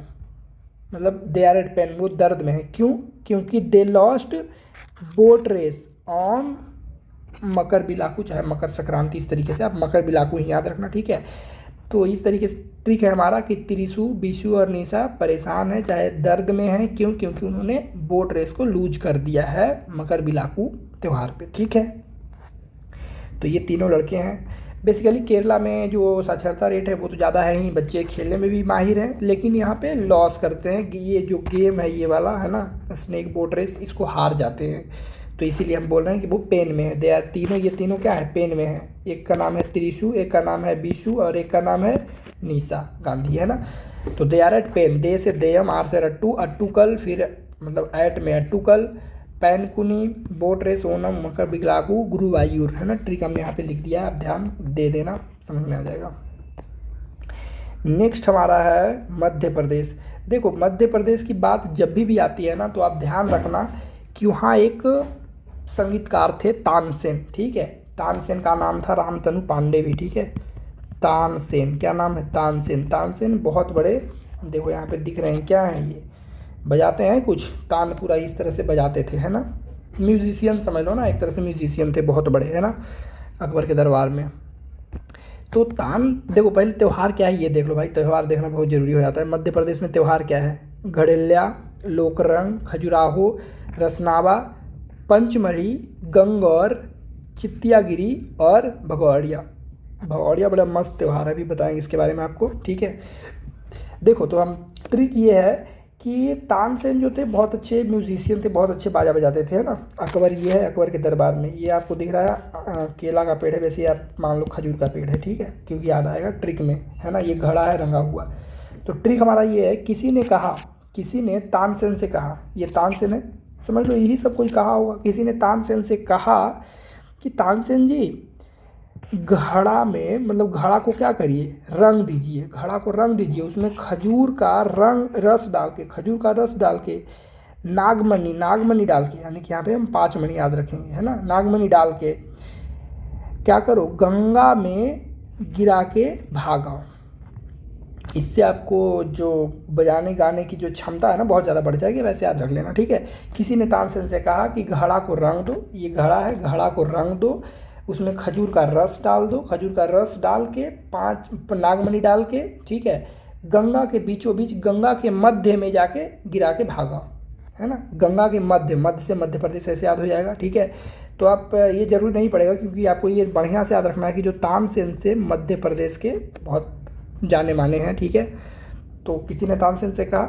S1: मतलब दे आर एट पेन, वो दर्द में है। क्यों? क्योंकि they lost boat race on Makara Vilakku, चाहे मकर संक्रांति, इस तरीके से आप मकर बिलाकू ही याद रखना, ठीक है। तो इस तरीके से ट्रिक है हमारा कि त्रिशु, बिशु और निशा परेशान है, चाहे दर्द में है। क्यों? क्योंकि उन्होंने बोट रेस को लूज कर दिया है मकर बिलाकू त्यौहार पे, ठीक है। तो ये तीनों लड़के हैं। बेसिकली केरला में जो साक्षरता रेट है वो तो ज़्यादा है ही, बच्चे खेलने में भी माहिर हैं, लेकिन यहाँ पे लॉस करते हैं कि ये जो गेम है ये वाला है ना, स्नेक बोट रेस, इसको हार जाते हैं। तो इसीलिए हम बोल रहे हैं कि वो पेन में है। दे आर तीनों, ये तीनों क्या है? पेन में है। एक का नाम है त्रिशु, एक का नाम है बिशु और एक का नाम है निशा गांधी, है ना। तो दे आर एट पेन, दे से देयम, आर से रट्टू, अट्टूकल, फिर मतलब एट में अट्टूकल, पैनकुनी, बोट रेस, ओनम, मकर बिलाकू, गुरुवायूर, है ना। ट्रिक हमने यहाँ पे लिख दिया, आप ध्यान दे देना, समझ में आ जाएगा। नेक्स्ट हमारा है मध्य प्रदेश। देखो मध्य प्रदेश की बात जब भी आती है ना, तो आप ध्यान रखना कि वहाँ एक संगीतकार थे तानसेन, ठीक है। तानसेन का नाम था रामतनु पांडे भी, ठीक है। तानसेन, क्या नाम है? तानसेन। तानसेन बहुत बड़े, देखो यहाँ पे दिख रहे हैं, क्या है ये? बजाते हैं कुछ, तान पूरा इस तरह से बजाते थे, है ना। म्यूजिशियन समझ लो ना, एक तरह से म्यूजिशियन थे, बहुत बड़े, है ना, अकबर के दरबार में। तो तान, देखो पहले त्यौहार क्या है ये देख लो भाई, त्यौहार देखना बहुत ज़रूरी हो जाता है। मध्य प्रदेश में त्यौहार क्या है? घड़ेल्या, लोकरंग, खजुराहो, रसनावा, पंचमढ़ी, गंगौर, चित्तियागिरी और भगौड़िया। भगौड़िया बड़ा मस्त त्यौहार है, अभी बताएंगे इसके बारे में आपको, ठीक है। देखो तो हम ट्रिक ये है कि तानसेन जो थे बहुत अच्छे म्यूजिशियन थे, बहुत अच्छे बाजा बजाते थे, है ना। अकबर, ये है अकबर के दरबार में, ये आपको दिख रहा है केला का पेड़ है, वैसे आप मान लो खजूर का पेड़ है, ठीक है, क्योंकि याद आएगा ट्रिक में, है ना। ये घड़ा है रंगा हुआ। तो ट्रिक हमारा ये है, किसी ने कहा, किसी ने तानसेन से कहा, ये तानसेन है, समझ लो यही सब कोई कहा होगा। किसी ने तानसेन से कहा कि तानसेन जी घड़ा में, मतलब घड़ा को क्या करिए? रंग दीजिए, घड़ा को रंग दीजिए, उसमें खजूर का रंग रस डाल के, खजूर का रस डाल के, नागमणि, नागमणि डाल के, यानी कि यहाँ पे हम 5 मणि याद रखेंगे, है ना। नागमणि डाल के क्या करो? गंगा में गिरा के भागाओ। इससे आपको जो बजाने गाने की जो क्षमता है ना, बहुत ज़्यादा बढ़ जाएगी, वैसे याद रख लेना, ठीक है। किसी ने तानसेन से कहा कि घड़ा को रंग दो, ये घड़ा है, घड़ा को रंग दो, उसमें खजूर का रस डाल दो, खजूर का रस डाल के 5 नागमणि डाल के, ठीक है, गंगा के बीचों बीच, गंगा के मध्य में जाके गिरा के भागा, है ना। गंगा के मध्य, मध्य से मध्य प्रदेश, ऐसे याद हो जाएगा, ठीक है। तो आप ये जरूर नहीं पड़ेगा, क्योंकि आपको ये बढ़िया से याद रखना है कि जो तानसेन से मध्य प्रदेश के बहुत जाने माने हैं, ठीक है। तो किसी ने तानसेन से कहा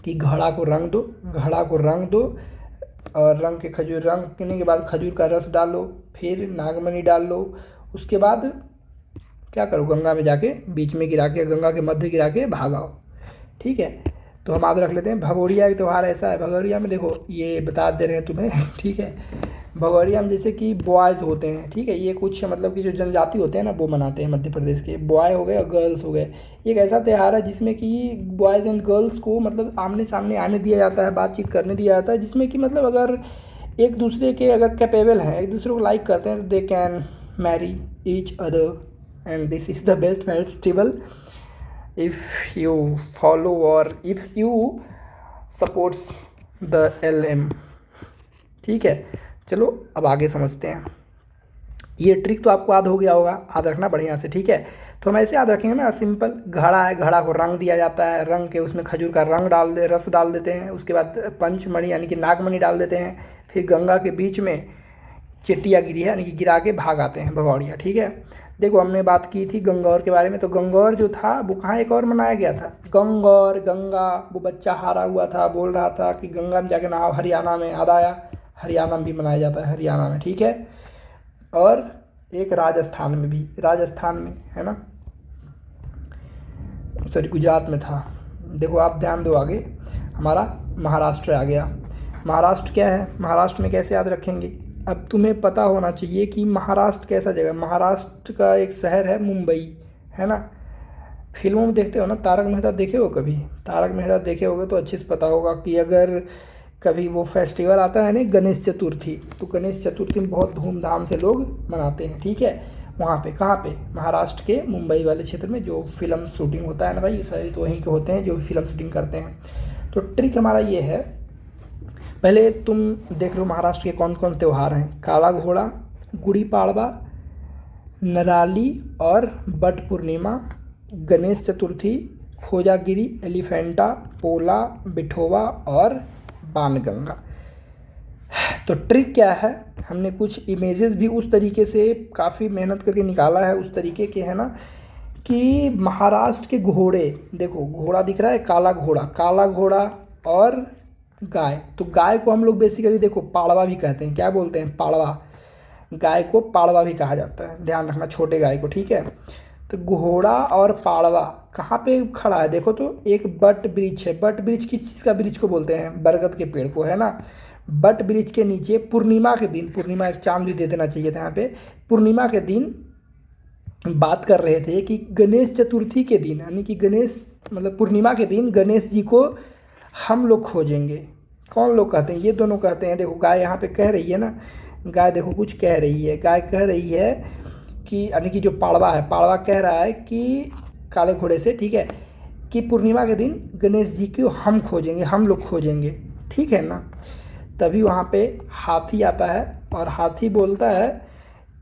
S1: कि घड़ा को रंग दो, घड़ा को रंग दो, और रंग के खजूर, रंग करने के बाद खजूर का रस डालो, फिर नागमणि डाल लो, उसके बाद क्या करो? गंगा में जाके बीच में गिरा के, गंगा के मध्य गिरा के भागाओ, ठीक है। तो हम याद रख लेते हैं। भगोड़िया का त्यौहार ऐसा है, भगोड़िया में देखो ये बता दे रहे हैं तुम्हें, ठीक है। भगोड़िया में जैसे कि बॉयज़ होते हैं, ठीक है, ये कुछ मतलब कि जो जनजाति होते हैं ना, वो मनाते हैं मध्य प्रदेश के। बॉय हो गए और गर्ल्स हो गए। एक ऐसा त्यौहार है जिसमें कि बॉयज़ एंड गर्ल्स को मतलब आमने सामने आने दिया जाता है, बातचीत करने दिया जाता है, जिसमें कि मतलब अगर एक दूसरे के अगर कैपेबल हैं, एक दूसरे को लाइक करते हैं, तो they can marry each other, and this is the best festival if you follow और if you supports the LM, ठीक है। चलो अब आगे समझते हैं। ये ट्रिक तो आपको याद हो गया होगा, याद रखना बढ़िया से, ठीक है। तो हम ऐसे याद रखेंगे ना, सिंपल, घड़ा है, घड़ा को रंग दिया जाता है, रंग के उसमें खजूर का रंग डाल दे, रस डाल देते हैं, उसके बाद पंचमणि यानी कि नागमणि डाल देते हैं, फिर गंगा के बीच में चिट्टियागिरी है यानी कि गिरा के भाग आते हैं, भगौड़िया, ठीक है। देखो हमने बात की थी गंगौर के बारे में, तो गंगौर जो था वो कहाँ एक और मनाया गया था? गंगौर, गंगा, वो बच्चा हारा हुआ था, बोल रहा था कि गंगा में जाके नहाओ, हरियाणा में, याद आया, हरियाणा में भी मनाया जाता है, हरियाणा में, ठीक है। और एक राजस्थान में भी, राजस्थान में, है ना, सॉरी गुजरात में था। देखो आप ध्यान दो, आगे हमारा महाराष्ट्र आ गया। महाराष्ट्र क्या है? महाराष्ट्र में कैसे याद रखेंगे? अब तुम्हें पता होना चाहिए कि महाराष्ट्र कैसा जगह। महाराष्ट्र का एक शहर है मुंबई, है ना। फिल्मों में देखते हो ना, तारक मेहता देखे हो कभी? तारक मेहता देखे होगे तो अच्छे से पता होगा कि अगर कभी वो फेस्टिवल आता है ना गणेश चतुर्थी, तो गणेश चतुर्थी में बहुत धूमधाम से लोग मनाते हैं, ठीक है। वहाँ पे कहाँ पे? महाराष्ट्र के मुंबई वाले क्षेत्र में जो फिल्म शूटिंग होता है ना भाई, सारे तो वहीं के होते हैं जो फिल्म शूटिंग करते हैं। तो ट्रिक हमारा ये है, पहले तुम देख लो महाराष्ट्र के कौन कौन त्यौहार हैं। काला घोड़ा, गुड़ी पाड़वा, नराली और बट पूर्णिमा, गणेश चतुर्थी, खोजागिरी, एलिफेंटा, पोला, बिठोवा और बाणगंगा। तो ट्रिक क्या है, हमने कुछ इमेजेस भी उस तरीके से काफ़ी मेहनत करके निकाला है, उस तरीके के है ना, कि महाराष्ट्र के घोड़े, देखो घोड़ा दिख रहा है, काला घोड़ा और गाय। तो गाय को हम लोग बेसिकली देखो पाड़वा भी कहते हैं। क्या बोलते हैं? पाड़वा। गाय को पाड़वा भी कहा जाता है, ध्यान रखना, छोटे गाय को, ठीक है। तो घोड़ा और पाड़वा कहाँ पे खड़ा है? देखो तो एक बट वृक्ष है। बट वृक्ष किस चीज़ का वृक्ष को बोलते हैं? बरगद के पेड़ को, है ना। बट वृक्ष के नीचे पूर्णिमा के दिन, पूर्णिमा एक चांद भी दे देना चाहिए था यहाँ पे, पूर्णिमा के दिन बात कर रहे थे कि गणेश चतुर्थी के दिन, यानी कि गणेश मतलब पूर्णिमा के दिन गणेश जी को हम लोग खोजेंगे। कौन लोग कहते हैं? ये दोनों कहते हैं। देखो गाय यहाँ पे कह रही है ना, गाय देखो कुछ कह रही है, गाय कह रही है कि यानी कि जो पाड़वा है, पाड़वा कह रहा है कि काले घोड़े से, ठीक है, कि पूर्णिमा के दिन गणेश जी को हम खोजेंगे, हम लोग खोजेंगे, ठीक है ना। तभी वहाँ पे हाथी आता है और हाथी बोलता है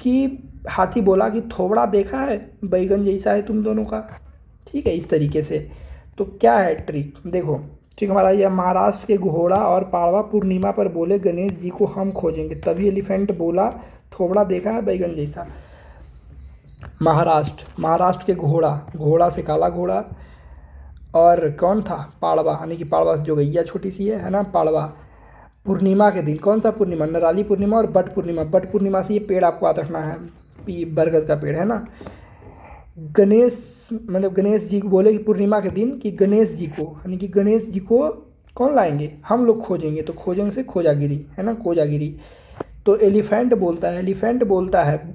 S1: कि, हाथी बोला कि थोबड़ा देखा है, बैगन जैसा है तुम दोनों का, ठीक है, इस तरीके से। तो क्या है ट्रिक? देखो ठीक हमारा यह, महाराष्ट्र के घोड़ा और पाड़वा पूर्णिमा पर बोले गणेश जी को हम खोजेंगे, तभी एलिफेंट बोला थोबड़ा देखा है बैगन जैसा। महाराष्ट्र के घोड़ा से काला घोड़ा, और कौन था? पाड़वा, यानी कि पाड़वा जो गैया छोटी सी है ना, पाड़वा। पूर्णिमा के दिन, कौन सा पूर्णिमा? नराली पूर्णिमा और बट पूर्णिमा। बट पूर्णिमा से ये पेड़ आपको याद रखना है, बरगद का पेड़ है ना। गणेश मतलब गणेश जी को बोले कि पूर्णिमा के दिन कि गणेश जी को, यानी कि गणेश जी को कौन लाएंगे? हम लोग खोजेंगे। तो खोजेंगे से खोजागिरी, है ना, खोजागिरी। तो एलिफेंट बोलता है,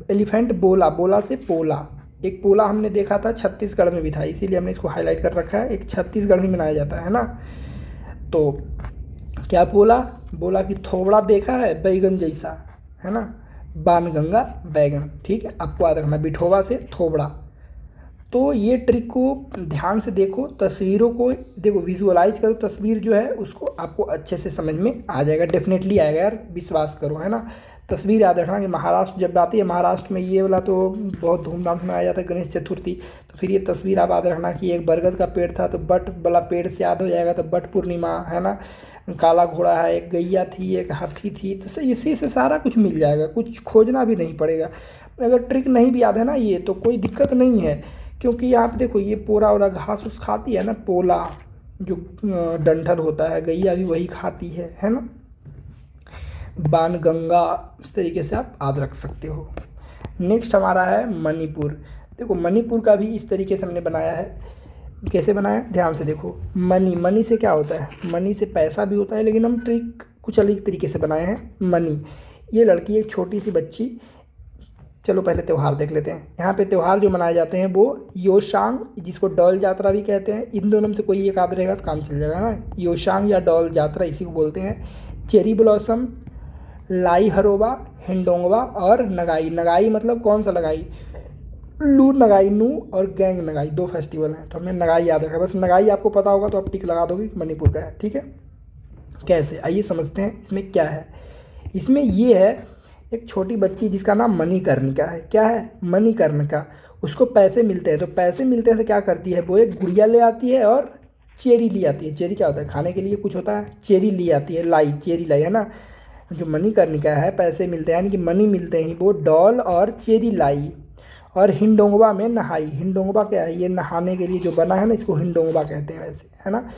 S1: एलिफेंट बोला से पोला। एक पोला हमने देखा था छत्तीसगढ़ में भी था, इसीलिए हमने इसको हाईलाइट कर रखा है, एक छत्तीसगढ़ में मनाया जाता है ना। तो क्या बोला कि थोबड़ा देखा है बैगन जैसा, है ना। बाणगंगा बैगन, ठीक है, आपको याद रखना, बिठोवा से थोबड़ा। तो ये ट्रिक को ध्यान से देखो, तस्वीरों को देखो, विजुअलाइज करो, तस्वीर जो है उसको आपको अच्छे से समझ में आ जाएगा, डेफिनेटली आएगा यार, विश्वास करो, है ना। तस्वीर याद रखना कि महाराष्ट्र जब आती है, महाराष्ट्र में ये वाला तो बहुत धूमधाम से मनाया जाता है गणेश चतुर्थी। तो फिर ये तस्वीर आप याद रखना कि एक बरगद का पेड़ था, तो बट वाला पेड़ से याद हो जाएगा, तो बट पूर्णिमा, है ना। काला घोड़ा है, एक गैया थी, एक हाथी थी, तो इसी से सारा कुछ मिल जाएगा, कुछ खोजना भी नहीं पड़ेगा। अगर ट्रिक नहीं भी याद है ना ये, तो कोई दिक्कत नहीं है, क्योंकि यहाँ पे देखो ये पोरा और घास उस खाती है ना, पोला जो डंठल होता है, गैया भी वही खाती है ना। बाणगंगा, इस तरीके से आप याद रख सकते हो। नेक्स्ट हमारा है मणिपुर। देखो मणिपुर का भी इस तरीके से हमने बनाया है। कैसे बनाया? ध्यान से देखो। मनी से क्या होता है? मनी से पैसा भी होता है, लेकिन हम ट्रिक कुछ अलग तरीके से बनाए हैं। मनी, ये लड़की एक छोटी सी बच्ची, चलो पहले त्यौहार देख लेते हैं। यहाँ पे त्यौहार जो मनाए जाते हैं वो योशांग, जिसको डॉल यात्रा भी कहते हैं, इन दोनों में से कोई एक याद रहेगा तो काम चल जाएगा ना। योशांग या डॉल यात्रा इसी को बोलते हैं। चेरी ब्लॉसम, लाई हरोबा, हिंडोंगवा और नगाई। नगाई मतलब कौन सा नगाई? लू नगाई, नू और गैंग नगाई, दो फेस्टिवल हैं, तो हमें नगाई याद रखा। बस नगाई आपको पता होगा तो आप टिक लगा दोगे मणिपुर का है, ठीक है। कैसे, आइए समझते हैं इसमें क्या है। इसमें ये है एक छोटी बच्ची जिसका नाम मणिकर्णिका है। क्या है? मणिकर्णिका। उसको पैसे मिलते हैं, तो पैसे मिलते हैं तो क्या करती है वो? एक गुड़िया ले आती है और चेरी ले आती है। चेरी क्या होता है? खाने के लिए कुछ होता है, चेरी ले आती है, लाई, चेरी लाई, है ना। जो मणिकर्णिका है, पैसे मिलते हैं यानी कि मनी मिलते हैं, वो डॉल और चेरी लाई और हिंडोंगवा में नहाई। हिंडोंगवा क्या है? ये नहाने के लिए जो बना है ना, इसको हिंडोंगवा कहते हैं वैसे, है ना।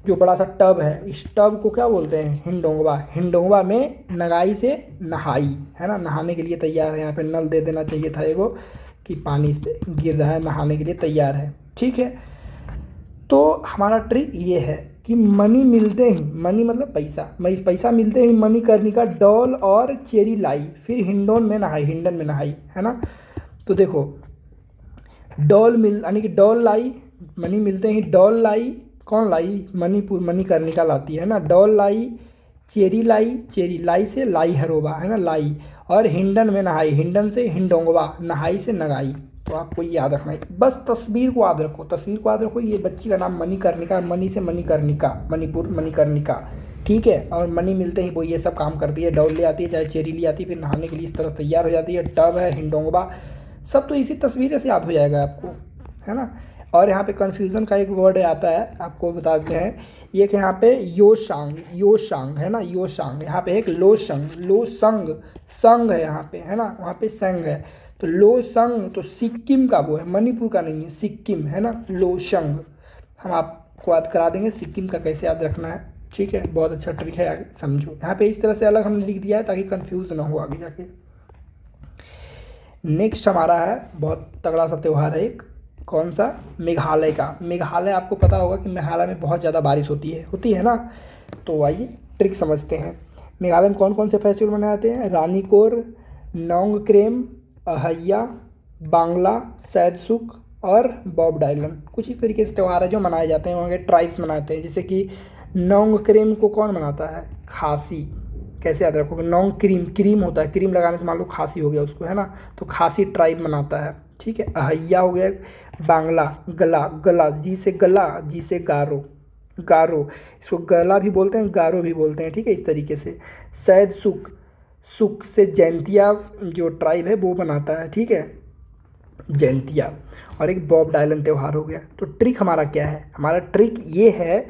S1: जो बड़ा सा टब है, इस टब को क्या बोलते हैं? हिंडोंगवा। हिंडोंगवा में नगाई से नहाई, है ना, नहाने के लिए तैयार है। यहाँ पे नल दे देना चाहिए था एगो कि पानी इस पर गिर रहा है, नहाने के लिए तैयार है, ठीक है। तो हमारा ट्रिक ये है कि मनी मिलते ही, मनी मतलब पैसा, पैसा मिलते ही मणिकर्णिका डॉल और चेरी लाई, फिर हिंडोन में नहाई, है ना। तो देखो डॉल मिल यानी कि डॉल लाई, मनी मिलते ही डॉल लाई, कौन लाई? मणिपुर, मणिकर्णिका लाती है ना। डॉल लाई, चेरी लाई, चेरी लाई से लाई हरोबा है ना, लाई। और हिंडन में नहाई, हिंडन से हिंडोंगवा, नहाई से नगाई। तो आपको ये याद रखना है, बस तस्वीर को याद रखो, तस्वीर को याद रखो। ये बच्ची का नाम मणिकर्णिका, मणि से मणिकर्णिका, मणिपुर मणिकर्णिका, ठीक है। और मनी मिलते ही वो ये सब काम करती है, डॉल ले आती है, चाहे चेरी ले आती है, फिर नहाने के लिए इस तरह तैयार हो जाती है। टब है, हिंडोंगबा, सब तो इसी तस्वीर से याद हो जाएगा आपको, है ना। और यहाँ पे कन्फ्यूज़न का एक वर्ड आता है, आपको बताते हैं। एक यहाँ पे योशांग, योशांग है ना, योशांग। यहाँ पे एक लोशंग, लोसंग, संग है यहाँ पे, है ना, वहाँ पे संग है। तो लोसंग तो सिक्किम का वो है, मणिपुर का नहीं है, सिक्किम है ना, लोशंग। हम आपको याद करा देंगे सिक्किम का कैसे याद रखना है, ठीक है। बहुत अच्छा ट्रिक है, आगे समझो। यहाँ पे इस तरह से अलग हमने लिख दिया है ताकि कंफ्यूज ना हो आगे जाके। नेक्स्ट हमारा है बहुत तगड़ा सा त्यौहार है एक, कौन सा? मेघालय का। मेघालय, आपको पता होगा कि मेघालय में बहुत ज़्यादा बारिश होती है ना। तो आइए ट्रिक समझते हैं। मेघालय में कौन कौन से फेस्टिवल मनाए जाते हैं? रानीकोर, नोंगक्रेम, अहैया, बांग्ला, सैदसुक और बॉब डाइलन। कुछ इस तरीके से त्यौहार है जो मनाए जाते हैं, वहाँ के ट्राइब्स मनाते हैं। जैसे कि नोंगक्रेम को कौन मनाता है? खासी। कैसे याद रखोगे? नोंग क्रीम, क्रीम होता है, क्रीम लगाने से मान लो खांसी हो गया उसको, है ना, तो खासी ट्राइब मनाता है, ठीक है। अहैया हो गया बांग्ला, गला, गला जी से गला, जी से गारो, गारो, इसको गला भी बोलते हैं, गारो भी बोलते हैं, ठीक है, इस तरीके से। सैद सुख, सुख से जैंतिया जो ट्राइब है वो बनाता है, ठीक है, जैंतिया। और एक बॉब डायलन त्यौहार हो गया। तो ट्रिक हमारा क्या है? हमारा ट्रिक ये है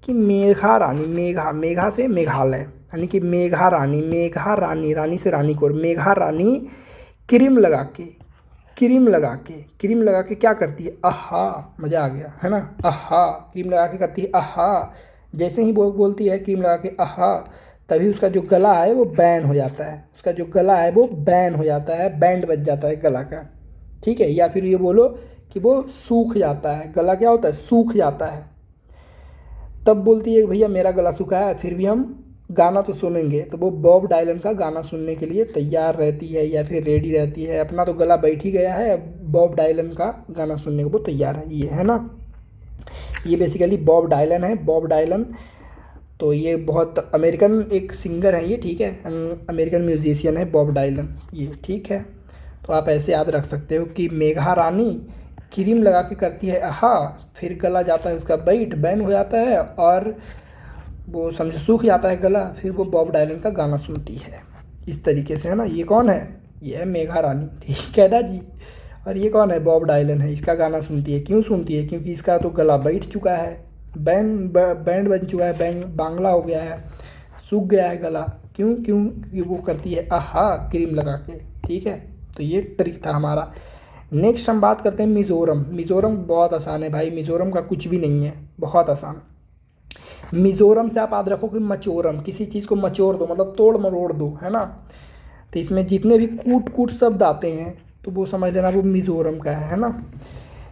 S1: कि मेघा रानी, मेघा, मेघा से मेघालय, यानी कि मेघा रानी, मेघा रानी, रानी से रानी को, मेघा रानी क्रीम लगा के, क्रीम लगा के, क्रीम लगा के क्या करती है? आहा, मज़ा आ गया, है ना, आहा, क्रीम लगा के करती है आहा। जैसे ही वो बोलती है क्रीम लगा के आहा, तभी उसका जो गला है वो बैन हो जाता है, उसका जो गला है वो बैन हो जाता है, बैंड बज जाता है गला का, ठीक है। या फिर ये बोलो कि वो सूख जाता है, गला क्या होता है? सूख जाता है। तब बोलती है भैया मेरा गला सूखा है, फिर भी हम गाना तो सुनेंगे। तो वो बॉब डायलन का गाना सुनने के लिए तैयार रहती है या फिर रेडी रहती है। अपना तो गला बैठ ही गया है, बॉब डायलन का गाना सुनने को वो तैयार है, ये है ना। ये बेसिकली बॉब डायलन है, बॉब डायलन। तो ये बहुत अमेरिकन एक सिंगर है ये, ठीक है, अमेरिकन म्यूजिशियन है बॉब डायलन ये, ठीक है। तो आप ऐसे याद रख सकते हो कि मेघा रानी क्रीम लगा के करती है आहा, फिर गला जाता है उसका बैठ, बैन हो जाता है और वो समझो सूख जाता है गला, फिर वो बॉब डायलन का गाना सुनती है, इस तरीके से, है ना। ये कौन है? ये है मेघा रानी, ठीक है ना जी। और ये कौन है? बॉब डायलन है, इसका गाना सुनती है। क्यों सुनती है? क्योंकि इसका तो गला बैठ चुका है, बैंड बन चुका है, बैंड बांग्ला हो गया है, सूख गया है गला। क्यों? क्योंकि वो करती है आहा क्रीम लगा के, ठीक है। तो ये ट्रिक था हमारा। नेक्स्ट हम बात करते हैं मिज़ोरम। मिज़ोरम बहुत आसान है भाई, मिज़ोरम का कुछ भी नहीं है, बहुत आसान। मिज़ोरम से आप याद रखो कि मचोरम, किसी चीज़ को मचोर दो मतलब तोड़ मरोड़ दो, है ना। तो इसमें जितने भी कूट कूट शब्द आते हैं तो वो समझ लेना वो मिज़ोरम का है ना।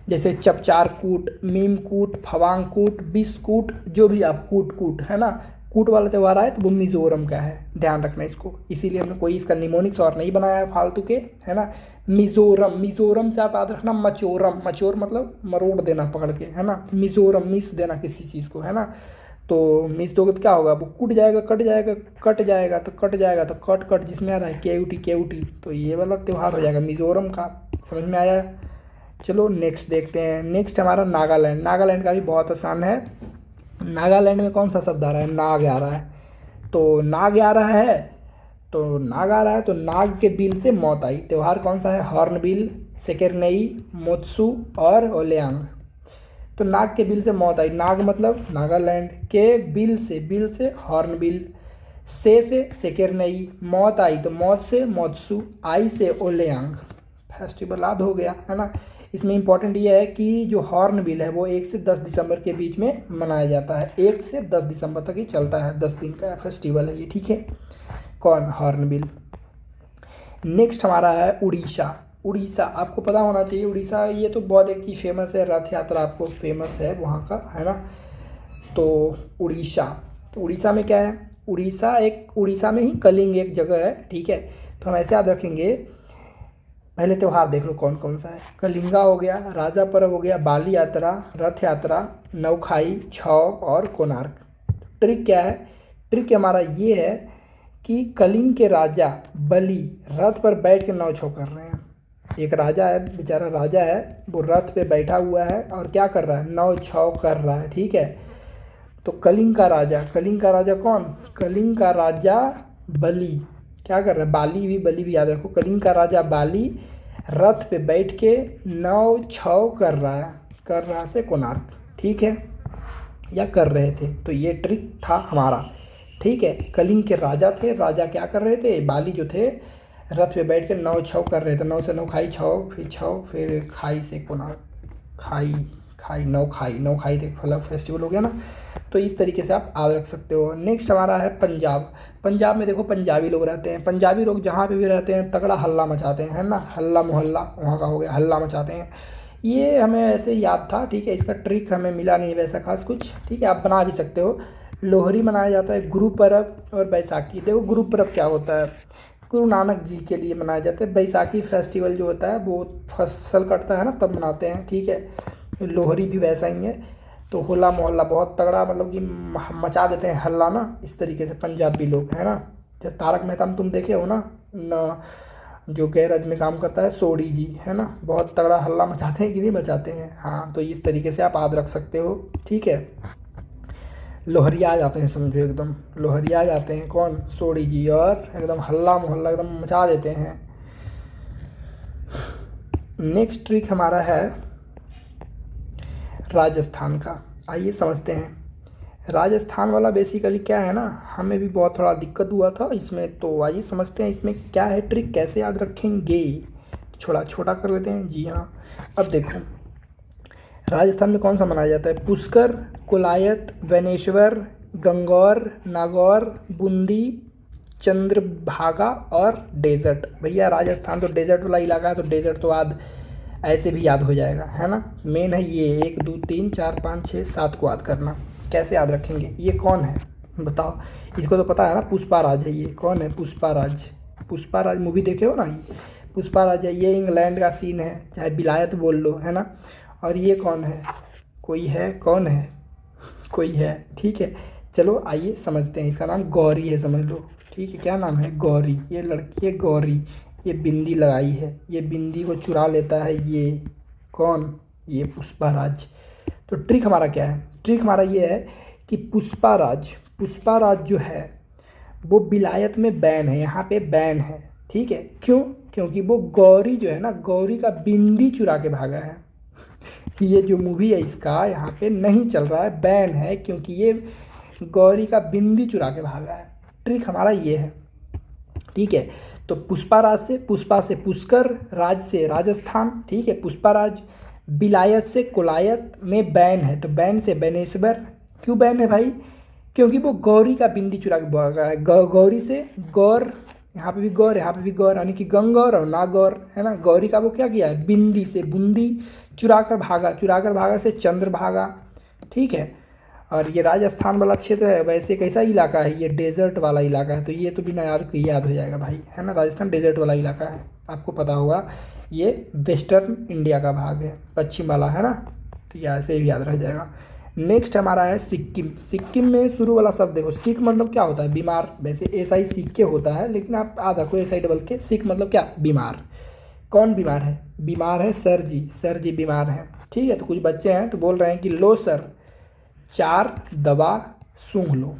S1: जैसे चपचार कूट, मीम कूट, फवांग कूट, बिस्कूट, जो भी आप कूट कूट, है ना, कूट वाला त्यौहार आए तो वो मिज़ोरम का है, ध्यान रखना इसको। इसीलिए हमने कोई इसका निमोनिक्स और नहीं बनाया है फालतू के, है ना। मिज़ोरम, मिज़ोरम से आप याद रखना मचोरम, मचोर मतलब मरोड़ देना पकड़ के, है ना। मिज़ोरम मिस देना किसी चीज़ को, है ना। तो मिस दोगे तो क्या होगा? वो कूट जाएगा, कट जाएगा, कट जाएगा तो कट जाएगा, तो कट कट जिसमें आ रहा है केयूटी, केयूटी, तो ये वाला त्यौहार हो जाएगा मिज़ोरम का। समझ में आया? चलो नेक्स्ट देखते हैं। नेक्स्ट हमारा नागालैंड। नागालैंड का भी बहुत आसान है। नागालैंड में कौन सा शब्द आ रहा है? नाग आ रहा है। तो नाग आ रहा है, तो नाग आ रहा है, तो नाग के बिल से मौत आई। त्यौहार कौन सा है? हॉर्नबिल, सेकेरनई, मोत्सू और ओलियांग। तो नाग के बिल से मौत आई, नाग मतलब नागालैंड, के बिल से हॉर्नबिल, से सेकेरनई, मौत आई तो मौत से मोत्सू, आई से ओलियांग। फेस्टिवल याद हो गया, है ना। इसमें इंपॉर्टेंट ये है कि जो हॉर्नबिल है वो 1 से 10 दिसंबर के बीच में मनाया जाता है, 1 से 10 दिसंबर तक ही चलता है, 10 दिन का फेस्टिवल है ये, ठीक है। कौन? हॉर्नबिल। नेक्स्ट हमारा है उड़ीसा। उड़ीसा आपको पता होना चाहिए, उड़ीसा ये तो बहुत एक चीज़ फेमस है, रथ यात्रा आपको फेमस है वहाँ का, है ना। तो उड़ीसा, तो उड़ीसा में क्या है? उड़ीसा में ही कलिंग एक जगह है, ठीक है। तो हम ऐसे याद रखेंगे, पहले त्यौहार देख लो कौन कौन सा है। कलिंगा हो गया, राजा पर्व हो गया, बाली यात्रा, रथ यात्रा, नौखाई, छौ और कोणार्क। ट्रिक क्या है? ट्रिक हमारा ये है कि कलिंग के राजा बलि रथ पर बैठ के नौ छौ कर रहे हैं। एक राजा है, बेचारा राजा है, वो रथ पे बैठा हुआ है और क्या कर रहा है? नौ छौ कर रहा है। ठीक है, तो कलिंग का राजा कौन? कलिंग का राजा बलि क्या कर रहा है? बलि भी याद रखो। कलिंग का राजा बाली रथ पे बैठ के नौ छौ कर रहा से कोणार्क। ठीक है, या कर रहे थे, तो ये ट्रिक था हमारा। ठीक है, कलिंग के राजा थे, राजा क्या कर रहे थे? बाली जो थे रथ पे बैठ के नौ छौ कर रहे थे। नौ से नौ खाई छौ, फिर खाई से कोणार्क, नौ खाई तक मतलब फेस्टिवल हो गया ना। तो इस तरीके से आप याद रख सकते हो। नेक्स्ट हमारा है पंजाब। पंजाब में देखो पंजाबी लोग रहते हैं। पंजाबी लोग जहाँ पे भी रहते हैं तगड़ा हल्ला मचाते हैं, है ना। हल्ला मोहल्ला वहाँ का हो गया, हल्ला मचाते हैं। ये हमें ऐसे याद था। ठीक है, इसका ट्रिक हमें मिला नहीं वैसा खास कुछ। ठीक है, आप बना भी सकते हो। लोहरी मनाया जाता है, गुरु पर्व और बैसाखी। देखो गुरु पर्व क्या होता है? गुरु नानक जी के लिए मनाया जाता है। बैसाखी फेस्टिवल जो होता है वो फसल कटता है ना तब मनाते हैं। ठीक है, लोहरी भी वैसा ही है। तो होला मोहल्ला बहुत तगड़ा मतलब कि मचा देते हैं हल्ला ना, इस तरीके से पंजाबी लोग, है ना। जब तारक मेहता में तुम देखे हो ना, जो गैरेज में काम करता है सोडी जी, है ना, बहुत तगड़ा हल्ला मचाते हैं कि नहीं मचाते हैं। हाँ, तो इस तरीके से आप याद रख सकते हो। ठीक है, लोहरिया जाते हैं, समझो एकदम लोहरिया जाते हैं कौन? सोडी जी, और एकदम हल्ला मोहल्ला एकदम मचा देते हैं। नेक्स्ट ट्रिक हमारा है राजस्थान का। आइए समझते हैं। राजस्थान वाला बेसिकली क्या है ना, हमें भी बहुत थोड़ा दिक्कत हुआ था इसमें, तो आइए समझते हैं इसमें क्या है ट्रिक, कैसे याद रखेंगे। छोटा छोटा कर लेते हैं। जी हाँ, अब देखो राजस्थान में कौन सा मनाया जाता है? पुष्कर, कोलायत, बेनेश्वर, गंगौर, नागौर, बूंदी, चंद्रभागा और डेजर्ट। भैया राजस्थान तो डेजर्ट वाला इलाका है, तो डेजर्ट तो याद ऐसे भी याद हो जाएगा, है ना। मेन है ये 1 2 3 4 5 6 7 को याद करना। कैसे याद रखेंगे? ये कौन है बताओ? इसको तो पता है ना, पुष्पा राज है। ये कौन है? पुष्पा राज मूवी देखे हो ना, ये पुष्पा राज है। ये इंग्लैंड का सीन है, चाहे विलायत बोल लो, है ना। और ये कौन है? कोई है? कौन है? कोई है। ठीक है, चलो आइए समझते हैं। इसका नाम गौरी है, समझ लो। ठीक है, क्या नाम है? गौरी। ये लड़की है गौरी, ये बिंदी लगाई है, ये बिंदी को चुरा लेता है। ये कौन? ये पुष्पाराज। तो ट्रिक हमारा क्या है? ट्रिक हमारा ये है कि पुष्पाराज जो है वो विलायत में बैन है, यहाँ पे बैन है। ठीक है, क्यों? क्योंकि वो गौरी जो है ना, गौरी का बिंदी चुरा के भागा है। ये जो मूवी है इसका यहाँ पे नहीं चल रहा है, बैन है, क्योंकि ये गौरी का बिंदी चुरा के भागा है। ट्रिक हमारा ये है। ठीक है, तो पुष्पा से पुष्कर, राज से राजस्थान। ठीक है, पुष्पाराज। विलायत से कोलायत में बैन है, तो बैन से बेनेश्वर। क्यों बैन है भाई? क्योंकि वो गौरी का बिंदी चुरा के भागा है। गौरी से गौर, यहाँ पे भी गौर, यहाँ पे भी गौर, यानी कि गंगौर और नागौर, है ना। गौरी का वो क्या किया है? बिंदी से बूंदी चुरा कर भागा से चंद्र भागा। ठीक है, और ये राजस्थान वाला क्षेत्र है, वैसे कैसा इलाका है? ये डेजर्ट वाला इलाका है, तो ये तो बिना याद हो जाएगा भाई, है ना। राजस्थान डेजर्ट वाला इलाका है, आपको पता होगा। ये वेस्टर्न इंडिया का भाग है, पश्चिम वाला, है ना। तो ये ऐसे भी याद रह जाएगा। नेक्स्ट हमारा है सिक्किम। सिक्किम में शुरू वाला शब्द देखो, सिख मतलब क्या होता है? बीमार। वैसे SI सीख के होता है, लेकिन आप याद रखो SI डबल के, सिख मतलब क्या? बीमार। कौन बीमार है? बीमार है सर जी बीमार हैं। ठीक है, तो कुछ बच्चे हैं तो बोल रहे हैं कि लो सर 4 दवा सूंघ लो।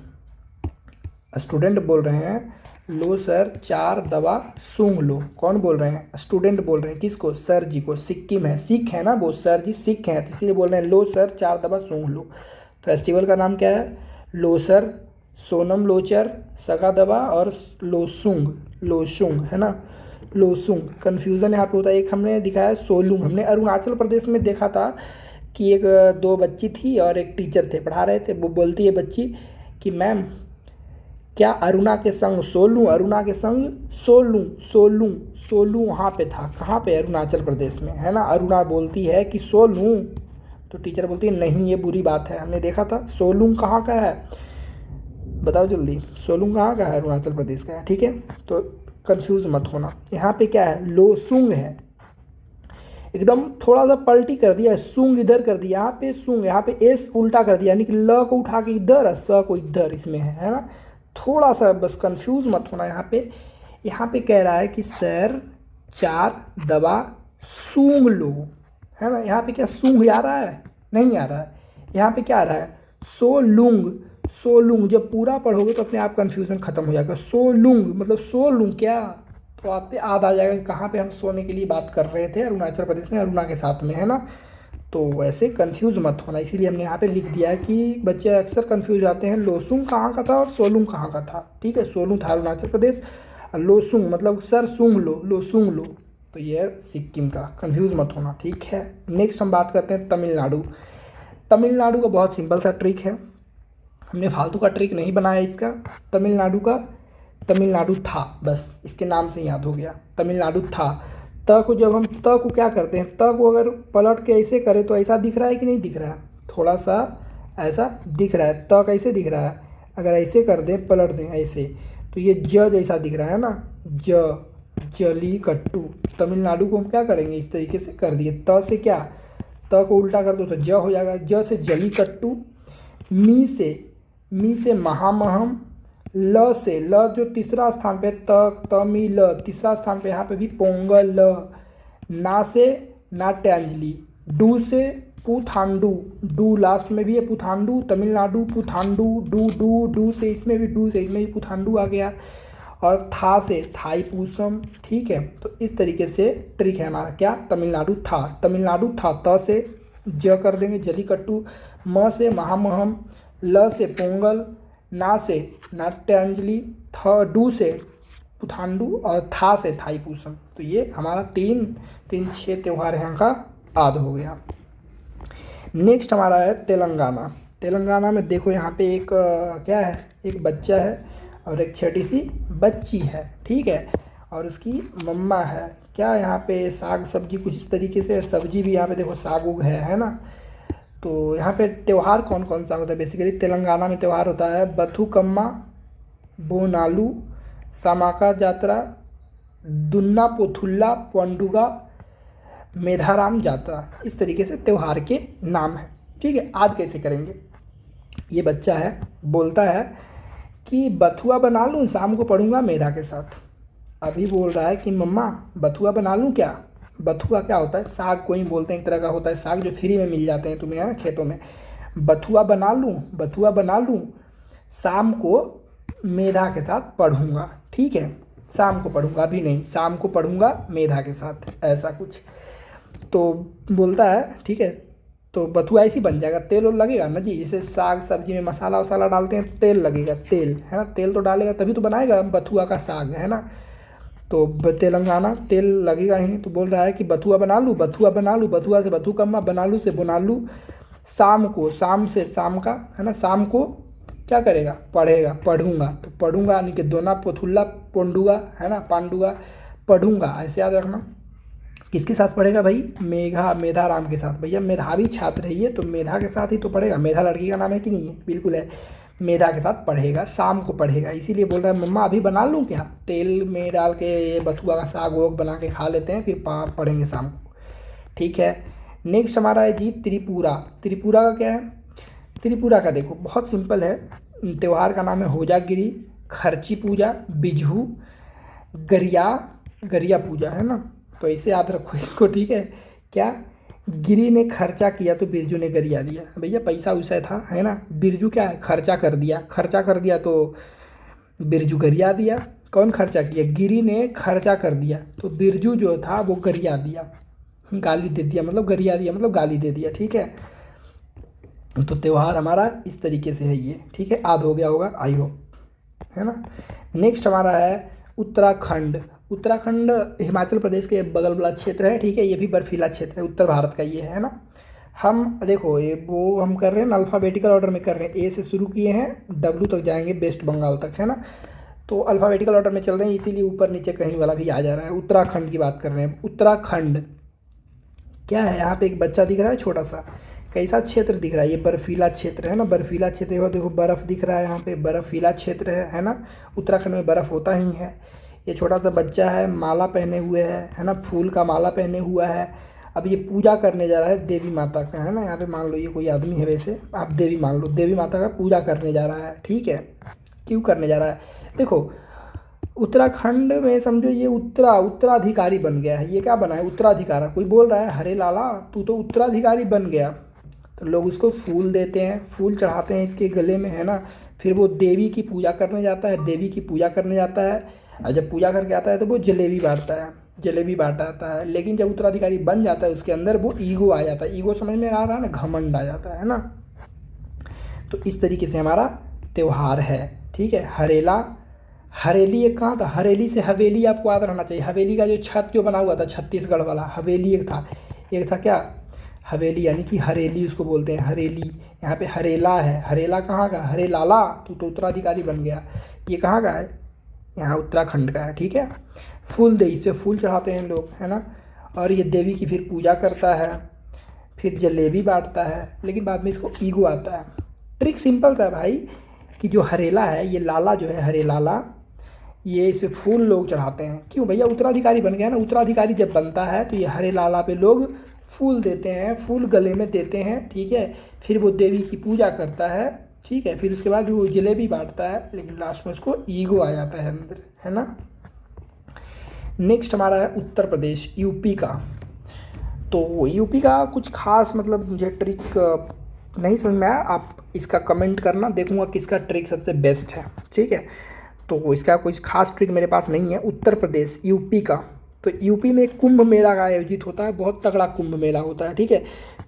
S1: स्टूडेंट बोल रहे हैं लो सर 4 दवा सूंघ लो। कौन बोल रहे हैं? स्टूडेंट बोल रहे हैं। किसको? सर जी को। सिक्किम है, सिख है ना वो, सर जी सिख हैं, तो इसीलिए बोल रहे हैं लो सर 4 दवा सूंघ लो। फेस्टिवल का नाम क्या है? लोसर, सोनम लोचर, सगा दवा और लोसुंग, है ना। लोसुंग। कन्फ्यूज़न यहाँ पे होता है। एक हमने दिखाया सोलुंग, हमने अरुणाचल प्रदेश में देखा था कि 2 बच्ची थी और एक टीचर थे, पढ़ा रहे थे। वो बोलती है बच्ची कि मैम क्या अरुणा के संग सोलूं वहाँ पे था। कहाँ पे? अरुणाचल प्रदेश में, है ना। अरुणा बोलती है कि सोलूं, तो टीचर बोलती है नहीं ये बुरी बात है, हमने देखा था। सोलूं कहाँ का है बताओ जल्दी, सोलूं कहाँ का है? अरुणाचल प्रदेश का है। ठीक है, तो कंफ्यूज मत होना। यहाँ पे क्या है? लोसुंग है, एकदम थोड़ा सा पलटी कर दिया, सूंग इधर कर दिया, यहाँ पे सूंग, यहाँ पे एस उल्टा कर दिया, यानी कि ल को उठा के इधर और स को इधर इसमें है ना। थोड़ा सा बस कंफ्यूज मत होना। यहाँ पे कह रहा है कि सर 4 दबा सूंघ लो, है ना। यहाँ पे क्या सूंघ आ रहा है? नहीं आ रहा है। यहाँ पे क्या आ रहा है? सो लूंग, सो लूंग। जब पूरा पढ़ोगे तो अपने आप कन्फ्यूज़न ख़त्म हो जाएगा। सो लूंग मतलब सो लूँ क्या, तो आपसे याद आ जाएगा कि कहाँ पे हम सोने के लिए बात कर रहे थे, अरुणाचल प्रदेश में, अरुणा के साथ में, है ना। तो वैसे कंफ्यूज मत होना, इसीलिए हमने यहाँ पे लिख दिया है कि बच्चे अक्सर कंफ्यूज आते हैं, लोसुंग कहाँ का था और सोलुंग कहाँ का था। ठीक है, सोलुंग था अरुणाचल प्रदेश, और लोसुंग मतलब सर सूंघ लो, लोसुंग लो, तो ये सिक्किम का। कंफ्यूज मत होना, ठीक है। नेक्स्ट हम बात करते हैं तमिलनाडु। तमिलनाडु का बहुत सिंपल सा ट्रिक है, हमने फालतू का ट्रिक नहीं बनाया इसका। तमिलनाडु का, तमिलनाडु था, बस इसके नाम से याद हो गया, तमिलनाडु था। त को जब हम त को क्या करते हैं, त को अगर पलट के ऐसे करें तो ऐसा दिख रहा है कि नहीं दिख रहा है, थोड़ा सा ऐसा दिख रहा है। त कैसे दिख रहा है, अगर ऐसे कर दें, पलट दें ऐसे, तो ये ज जैसा दिख रहा है ना, ज, जली कट्टू। तमिलनाडु को हम क्या करेंगे, इस तरीके से कर दिए। त से क्या, त को उल्टा कर दो तो ज हो जाएगा, ज से जली कट्टू। मी से महामहम। ल से, ल जो तीसरा स्थान पे, तमिल तीसरा स्थान पे, यहाँ पे भी पोंगल। ना से नाट्यांजलि। डू से पुथांडू, डू लास्ट में भी है पुथांडू, तमिलनाडु पुथांडू। डू से, इसमें भी डू से, इसमें भी पुथांडू आ गया। और था से थाईपुसम। ठीक है, तो इस तरीके से ट्रिक है हमारा, क्या, तमिलनाडु था, तमिलनाडु था। त से ज कर देंगे, जलीकट्टू। म से महामहम। ल से पोंगल। ना से नाट्यांजलि। डू से पुथांडु और था से थाईपुसम। तो ये हमारा 6 त्यौहार यहाँ का याद हो गया। नेक्स्ट हमारा है तेलंगाना। तेलंगाना में देखो यहाँ पे एक क्या है, एक बच्चा है और एक छोटी सी बच्ची है, ठीक है, और उसकी मम्मा है। क्या यहाँ पे साग सब्जी कुछ इस तरीके से, सब्जी भी यहाँ पे देखो साग उग है ना। तो यहाँ पे त्यौहार कौन कौन सा होता है, बेसिकली तेलंगाना में त्यौहार होता है बथुकम्मा, बोनालू, सामाका जात्रा, दुन्ना पोथुल्ला, पंडुगा, मेधाराम जात्रा। इस तरीके से त्यौहार के नाम हैं, ठीक है। आज कैसे करेंगे, ये बच्चा है, बोलता है कि बथुआ बना लूँ, शाम को पढ़ूंगा मेधा के साथ। अभी बोल रहा है कि मम्मा बथुआ बना लूँ क्या। बथुआ क्या होता है, साग को ही बोलते हैं, एक तरह का होता है साग जो फ्री में मिल जाते हैं तुम्हें, है ना, खेतों में। बथुआ बना लूँ, बथुआ बना लूँ, शाम को मेधा के साथ पढ़ूंगा, ठीक है। शाम को पढ़ूंगा, अभी नहीं, शाम को पढ़ूंगा मेधा के साथ, ऐसा कुछ। तो बोलता है ठीक है, तो बथुआ ऐसी बन जाएगा, तेल और लगेगा ना जी, जैसे साग सब्जी में मसाला वसाला डालते हैं तो तेल लगेगा, तेल है ना, तेल तो डालेगा तभी तो बनाएगा बथुआ का साग, है ना। तो तेलंगाना तेल लगेगा ही, तो बोल रहा है कि बथुआ बना लूँ, बथुआ बना लूँ, बथुआ से बथुकम्मा, बनालू से बोनालू, शाम को, शाम से शाम का, है ना, शाम को क्या करेगा, पढ़ेगा, पढ़ूंगा, तो पढ़ूंगा यानी कि दोना पोथुल्ला पोंडुगा, है ना, पांडुगा, पढ़ूंगा, ऐसे याद रखना। किसके साथ पढ़ेगा भाई, मेधाराम के साथ। भैया मेधावी छात्र है ये, तो मेधा के साथ ही तो पढ़ेगा, मेधा लड़की का नाम है कि नहीं है, बिल्कुल है, मेधा के साथ पढ़ेगा, शाम को पढ़ेगा। इसीलिए बोल रहा है मम्मा अभी बना लूँ क्या, तेल में डाल के ये बथुआ का साग वोग बना के खा लेते हैं, फिर पढ़ेंगे शाम को, ठीक है। नेक्स्ट हमारा है जी त्रिपुरा। त्रिपुरा का क्या है, त्रिपुरा का देखो बहुत सिंपल है, त्यौहार का नाम है होजागिरी, खर्ची पूजा, बिजहू, गरिया पूजा, है ना। तो ऐसे याद रखो इसको, ठीक है। क्या, गिरी ने खर्चा किया तो बिरजू ने गरिया दिया, भैया पैसा वैसा था, है ना। बिरजू क्या है, खर्चा कर दिया, खर्चा कर दिया तो बिरजू गरिया दिया। कौन खर्चा किया, गिरी ने खर्चा कर दिया, तो बिरजू जो था वो गरिया दिया, गाली दे दिया, मतलब गरिया दिया मतलब गाली दे दिया, ठीक है। तो त्यौहार हमारा इस तरीके से है ये, ठीक है, याद हो गया होगा आई होप, है ना। नेक्स्ट हमारा है उत्तराखंड। उत्तराखंड हिमाचल प्रदेश के बगल वाला क्षेत्र है, ठीक है, ये भी बर्फीला क्षेत्र है, उत्तर भारत का ये है ना। हम देखो ये वो हम कर रहे हैं अल्फ़ाबेटिकल ऑर्डर में कर रहे हैं, ए से शुरू किए हैं डब्ल्यू तक जाएंगे, वेस्ट बंगाल तक, है ना। तो अल्फ़ाबेटिकल ऑर्डर में चल रहे हैं, इसीलिए ऊपर नीचे कहीं वाला भी आ जा रहा है। उत्तराखंड की बात कर रहे हैं। उत्तराखंड क्या है, यहाँ पे एक बच्चा दिख रहा है छोटा सा, कैसा क्षेत्र दिख रहा है, ये बर्फीला क्षेत्र है ना, बर्फीला क्षेत्र है, देखो बर्फ़ दिख रहा है यहाँ पे, बर्फीला क्षेत्र है ना। उत्तराखंड में बर्फ़ होता ही है। ये छोटा सा बच्चा है, माला पहने हुए है ना, फूल का माला पहने हुआ है, अब ये पूजा करने जा रहा है देवी माता का, है ना। यहाँ पे मान लो ये कोई आदमी है, वैसे आप देवी मान लो, देवी माता का पूजा करने जा रहा है, ठीक है। क्यों करने जा रहा है? देखो उत्तराखंड में समझो ये उत्तराधिकारी बन गया है। ये क्या बना है? उत्तराधिकारी। कोई बोल रहा है हरे लाला तू तो उत्तराधिकारी बन गया, तो लोग उसको फूल देते हैं, फूल चढ़ाते हैं इसके गले में, है ना। फिर वो देवी की पूजा करने जाता है, देवी की पूजा करने जाता है, और जब पूजा करके आता है तो वो जलेबी बांटता है, जलेबी बांटता है। लेकिन जब उत्तराधिकारी बन जाता है उसके अंदर वो ईगो आ जाता है। ईगो समझ में आ रहा है ना, घमंड आ जाता है ना। तो इस तरीके से हमारा त्यौहार है, ठीक है। हरेली एक कहाँ था? हरेली से हवेली आपको याद रहना चाहिए। हवेली का जो छत जो बना हुआ था छत्तीसगढ़ वाला, हवेली एक था क्या? हवेली, यानी कि हरेली उसको बोलते हैं, हरेली। यहाँ पे हरेला है, हरेला कहाँ का? हरे लाला तू तो उत्तराधिकारी बन गया। ये कहाँ का है? यहाँ उत्तराखंड का है, ठीक है। फूल दे, इस पर फूल चढ़ाते हैं लोग, है ना। और ये देवी की फिर पूजा करता है, फिर जलेबी बांटता है, लेकिन बाद में इसको ईगो आता है। ट्रिक सिंपल था भाई, कि जो हरेला है, ये लाला जो है हरे लाला, ये इस पे फूल लोग चढ़ाते हैं। क्यों भैया? उत्तराधिकारी बन गया ना। उत्तराधिकारी जब बनता है तो ये हरे लाला पे लोग फूल देते हैं, फूल गले में देते हैं, ठीक है। फिर वो देवी की पूजा करता है, ठीक है। फिर उसके बाद वो जलेबी बांटता है, लेकिन लास्ट में उसको ईगो आ जाता है अंदर, है ना। नेक्स्ट हमारा है उत्तर प्रदेश, यूपी का। तो यूपी का कुछ खास मतलब मुझे ट्रिक नहीं समझ में आया, आप इसका कमेंट करना, देखूंगा किसका ट्रिक सबसे बेस्ट है, ठीक है। तो इसका कोई खास ट्रिक मेरे पास नहीं है। उत्तर प्रदेश, यूपी का। तो यूपी में कुंभ मेला का आयोजित होता है, बहुत तगड़ा कुंभ मेला होता है, ठीक है।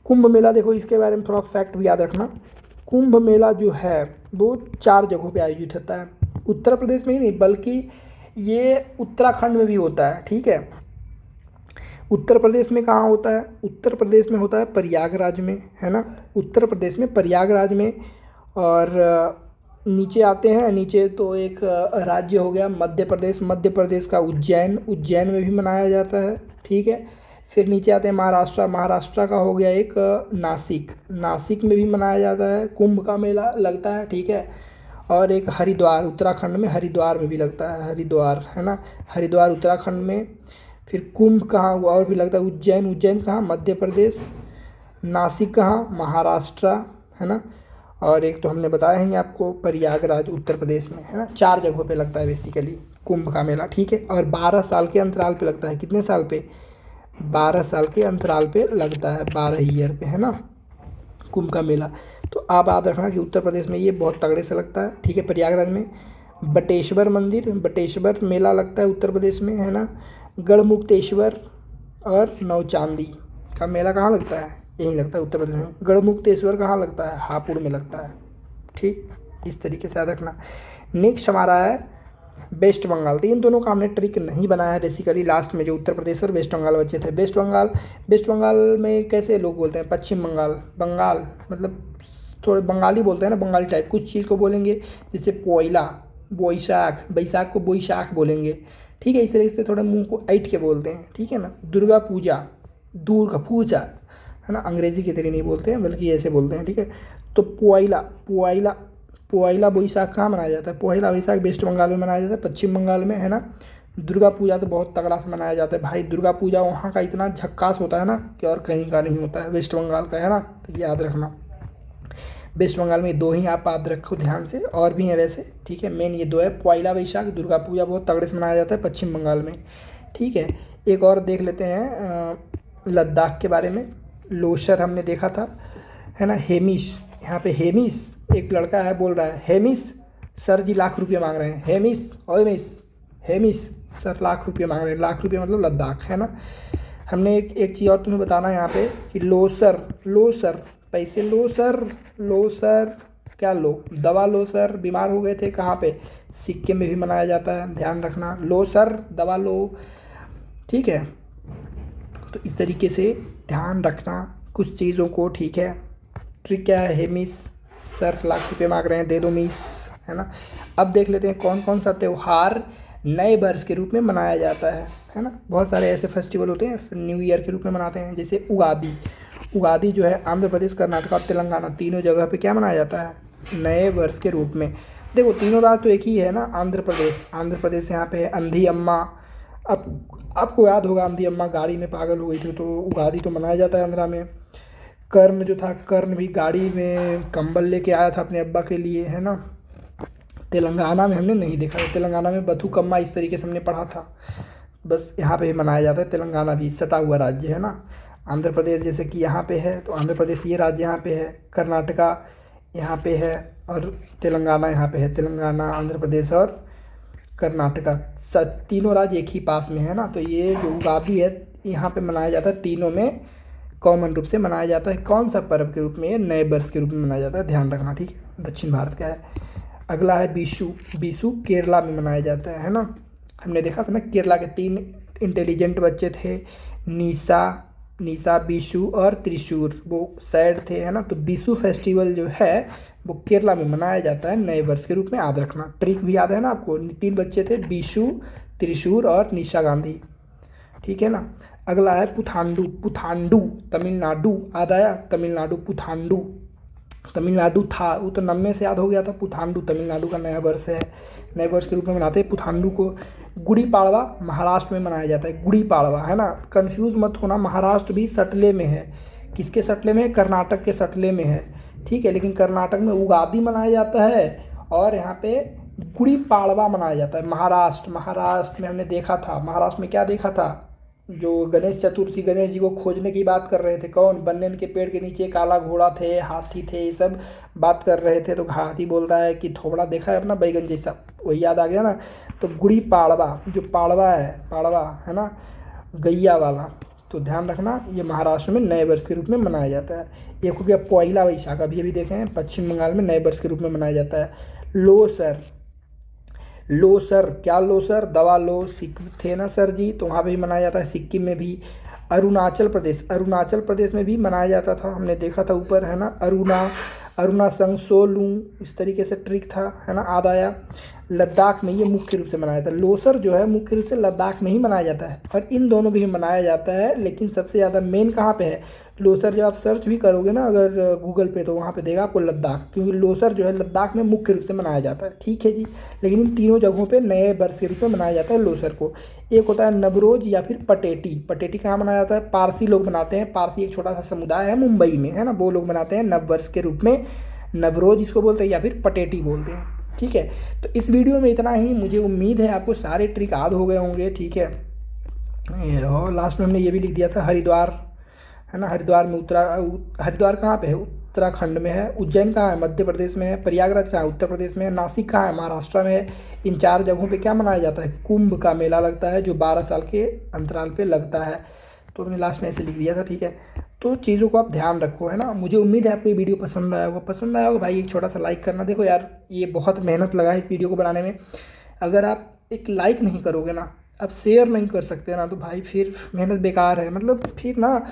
S1: कुंभ मेला देखो, इसके बारे में थोड़ा फैक्ट भी याद रखना। कुंभ मेला जो है वो 4 जगहों पे आयोजित होता है। उत्तर प्रदेश में ही नहीं बल्कि ये उत्तराखंड में भी होता है, ठीक है। उत्तर प्रदेश में कहाँ होता है? उत्तर प्रदेश में होता है प्रयागराज में, है ना। उत्तर प्रदेश में प्रयागराज में। और नीचे आते हैं, नीचे तो एक राज्य हो गया मध्य प्रदेश, मध्य प्रदेश का उज्जैन में भी मनाया जाता है, ठीक है। फिर नीचे आते हैं महाराष्ट्र, महाराष्ट्र का हो गया एक नासिक में भी मनाया जाता है, कुंभ का मेला लगता है, ठीक है। और एक हरिद्वार, उत्तराखंड में हरिद्वार में भी लगता है, हरिद्वार, है ना। हरिद्वार उत्तराखंड में। फिर कुंभ कहाँ और भी लगता है? उज्जैन कहाँ? मध्य प्रदेश। नासिक कहाँ? महाराष्ट्र, है ना। और एक तो हमने बताया है आपको प्रयागराज उत्तर प्रदेश में, है ना। 4 जगहों पे लगता है बेसिकली कुंभ का मेला, ठीक है। और 12 साल के अंतराल पे लगता है। कितने साल पे? 12 साल के अंतराल पे लगता है, 12 ईयर पे, है ना, कुंभ का मेला। तो आप याद रखना कि उत्तर प्रदेश में ये बहुत तगड़े से लगता है, ठीक है। प्रयागराज में बटेश्वर मंदिर, बटेश्वर मेला लगता है उत्तर प्रदेश में, है ना। गढ़मुक्तेश्वर और नौचांदी का मेला कहाँ लगता है? यहीं लगता है उत्तर प्रदेश में। गढ़मुक्तेश्वर कहाँ लगता है? हापुड़ में लगता है, ठीक। इस तरीके से याद रखना। नेक्स्ट हमारा है वेस्ट बंगाल। तो इन दोनों का हमने ट्रिक नहीं बनाया है बेसिकली, लास्ट में जो उत्तर प्रदेश और वेस्ट बंगाल बचे थे। वेस्ट बंगाल में कैसे लोग बोलते हैं? पश्चिम बंगाल मतलब थोड़े बंगाली बोलते हैं ना, बंगाली टाइप कुछ चीज़ को बोलेंगे, जैसे पोइला, बैसाख को बोईशाख बोलेंगे, ठीक है। इस तरीके से थोड़ा मुंह को ऐठ के बोलते हैं, ठीक है ना। दुर्गा पूजा, है ना, अंग्रेजी की तरह नहीं बोलते हैं बल्कि ऐसे बोलते हैं, ठीक है। तो पोइला बोईशाख कहाँ मनाया जाता है? पोइला बैसाख वेस्ट बंगाल में मनाया जाता है, पश्चिम बंगाल में, है ना। दुर्गा पूजा तो बहुत तगड़ा से मनाया जाता है भाई। दुर्गा पूजा वहाँ का इतना झक्कास होता है ना कि और कहीं का नहीं होता है, वेस्ट बंगाल का, है ना। तो याद रखना, वेस्ट बंगाल में 2 ही आप याद रखो ध्यान से, और भी हैं वैसे, ठीक है। मेन ये 2 है, पोइला बैसाख, दुर्गा पूजा बहुत तगड़े से मनाया जाता है पश्चिम बंगाल में, ठीक है। एक और देख लेते हैं लद्दाख के बारे में। लोसर हमने देखा था, है ना। हेमिश, यहाँ पे हेमिश एक लड़का है, बोल रहा है हेमिश सर जी लाख रुपये मांग रहे हैं। हेमिश सर लाख रुपये मांग रहे हैं। लाख रुपये मतलब लद्दाख, है ना। हमने एक चीज़ और तुम्हें बताना है यहाँ पे कि लोसर पैसे लो सर क्या लो? दवा लो सर, बीमार हो गए थे, कहाँ पे? सिक्किम में भी मनाया जाता है, ध्यान रखना। लो सर दवा लो, ठीक है। तो इस तरीके से ध्यान रखना कुछ चीज़ों को, ठीक है। ट्रिक क्या है? हेमिस सर लाख रुपये मांग रहे हैं, दे दो मिस, है ना। अब देख लेते हैं कौन कौन सा त्यौहार नए वर्ष के रूप में मनाया जाता है ना। बहुत सारे ऐसे फेस्टिवल होते हैं न्यू ईयर के रूप में मनाते हैं, जैसे उगादी जो है आंध्र प्रदेश, कर्नाटक और तेलंगाना तीनों जगह पे क्या मनाया जाता है? नए वर्ष के रूप में। देखो तीनों राज्य तो एक ही है ना, आंध्र प्रदेश यहाँ पे है अंधी अम्मा, अब आपको याद होगा आंधी अम्मा गाड़ी में पागल हो गई थी, तो उगादी तो मनाया जाता है आंध्रा में। कर्ण जो था, कर्ण भी गाड़ी में कंबल लेके आया था अपने अब्बा के लिए, है ना। तेलंगाना में हमने नहीं देखा है, तेलंगाना में बथुकम्मा इस तरीके से हमने पढ़ा था। बस यहाँ पे मनाया जाता है। तेलंगाना भी सटा हुआ राज्य है ना। आंध्र प्रदेश जैसे कि यहाँ पे है, तो आंध्र प्रदेश ये राज्य यहाँ पे है, कर्नाटका यहाँ पे है और तेलंगाना यहाँ पे है। तेलंगाना, आंध्र प्रदेश और कर्नाटका तीनों राज्य एक ही पास में है ना। तो ये जो उगादी है यहाँ पे मनाया जाता है, तीनों में कॉमन रूप से मनाया जाता है। कौन सा पर्व के रूप में? नए वर्ष के रूप में मनाया जाता है, ध्यान रखना, ठीक है। दक्षिण भारत का है। अगला है बीशु। बीशु केरला में मनाया जाता है ना। हमने देखा था ना, केरला के 3 इंटेलिजेंट बच्चे थे, निशा, बीशु और त्रिशूर, वो सैड थे, है ना। तो बीशु फेस्टिवल जो है वो केरला में मनाया जाता है नए वर्ष के रूप में। याद रखना, ट्रिक भी याद है ना आपको। 3 बच्चे थे, बीशु, त्रिशूर और निशा गांधी, ठीक है ना। अगला है पुथांडु। पुथांडु तमिलनाडु, याद आया? तमिलनाडु, पुथांडु तमिलनाडु था, वो तो 90 से याद हो गया था। पुथांडु तमिलनाडु का नया वर्ष है, नए वर्ष के रूप में मनाते हैं पुथांडु को। गुड़ी पाड़वा महाराष्ट्र में मनाया जाता है। गुड़ी पाड़वा, है ना, कंफ्यूज मत होना, महाराष्ट्र भी सटले में है। किसके सटले में है? कर्नाटक के सटले में है, ठीक है। लेकिन कर्नाटक में उगादी मनाया जाता है और यहाँ पे गुड़ी पाड़वा मनाया जाता है। महाराष्ट्र में हमने देखा था, महाराष्ट्र में क्या देखा था? जो गणेश चतुर्थी, गणेश जी को खोजने की बात कर रहे थे। कौन? बन्नेन के पेड़ के नीचे काला घोड़ा थे, हाथी थे, ये सब बात कर रहे थे। तो हाथी बोल रहा है कि थोबड़ा देखा है अपना बैगन जैसा, वही याद आ गया ना। तो गुड़ी पाड़वा, जो पाड़वा है ना, गैया वाला, तो ध्यान रखना, ये महाराष्ट्र में नए वर्ष के रूप में मनाया जाता है। एक हो गया पोइला वैशाख, अभी देखें, पश्चिम बंगाल में नए वर्ष के रूप में मनाया जाता है। लोसर, क्या लोसर? दवा लो, सिख थे ना सर जी, तो वहाँ पे भी मनाया जाता है। सिक्किम में भी। अरुणाचल प्रदेश में भी मनाया जाता था, हमने देखा था ऊपर, है ना। अरुणा संग सोलू, इस तरीके से ट्रिक था, है ना, याद आया। लद्दाख में ये मुख्य रूप से मनाया जाता है। लोसर जो है मुख्य रूप से लद्दाख में ही मनाया जाता है, और इन दोनों भी मनाया जाता है। लेकिन सबसे ज़्यादा मेन कहाँ पे है? लोसर जब आप सर्च भी करोगे ना अगर गूगल पे, तो वहाँ पे देगा आपको लद्दाख, क्योंकि लोसर जो है लद्दाख में मुख्य रूप से मनाया जाता है, ठीक है जी। लेकिन इन तीनों जगहों पे नए वर्ष के रूप में मनाया जाता है लोसर को। एक होता है नवरोज या फिर पटेटी कहाँ मनाया जाता है? पारसी लोग मनाते हैं। पारसी एक छोटा सा समुदाय है मुंबई में, है ना, वो लोग मनाते हैं नव वर्ष के रूप में। नवरोज इसको बोलते हैं या फिर पटेटी बोलते हैं, ठीक है। तो इस वीडियो में इतना ही। मुझे उम्मीद है आपको सारे ट्रिक याद हो गए होंगे, ठीक है। और लास्ट में हमने ये भी लिख दिया था हरिद्वार, है ना। हरिद्वार कहाँ पे है? उत्तराखंड में है। उज्जैन कहाँ है? मध्य प्रदेश में है। प्रयागराज कहाँ है? उत्तर प्रदेश में है। नासिक कहाँ है? महाराष्ट्र में है। इन 4 जगहों पे क्या मनाया जाता है? कुंभ का मेला लगता है, जो 12 साल के अंतराल पे लगता है। तो मैंने लास्ट में ऐसे लिख दिया था, ठीक है। तो चीज़ों को आप ध्यान रखो, है ना। मुझे उम्मीद है आपको ये वीडियो पसंद आया होगा। भाई एक छोटा सा लाइक करना। देखो यार, ये बहुत मेहनत लगा है इस वीडियो को बनाने में। अगर आप एक लाइक नहीं करोगे ना, आप शेयर नहीं कर सकते ना, तो भाई फिर मेहनत बेकार है। मतलब फिर ना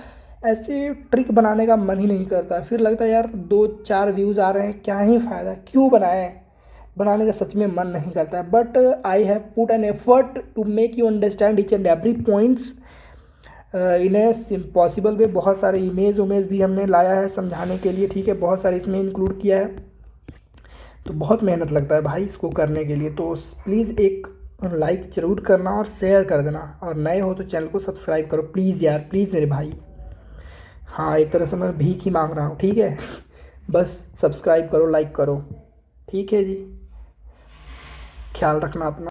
S1: ऐसे ट्रिक बनाने का मन ही नहीं करता। फिर लगता है यार 2-4 व्यूज़ आ रहे हैं, क्या ही फ़ायदा, क्यों बनाने का सच में मन नहीं करता। But I have put an effort to make you understand each and every points in a possible way. बहुत सारे इमेज भी हमने लाया है समझाने के लिए, ठीक है। बहुत सारे इसमें इंक्लूड किया है, तो बहुत मेहनत लगता है भाई इसको करने के लिए। तो प्लीज़ एक लाइक ज़रूर करना और शेयर कर देना, और नए हो तो चैनल को सब्सक्राइब करो प्लीज़ यार, प्लीज़ मेरे भाई। हाँ, एक तरह से मैं भीख ही मांग रहा हूँ, ठीक है। बस सब्सक्राइब करो, लाइक करो, ठीक है जी। ख्याल रखना अपना।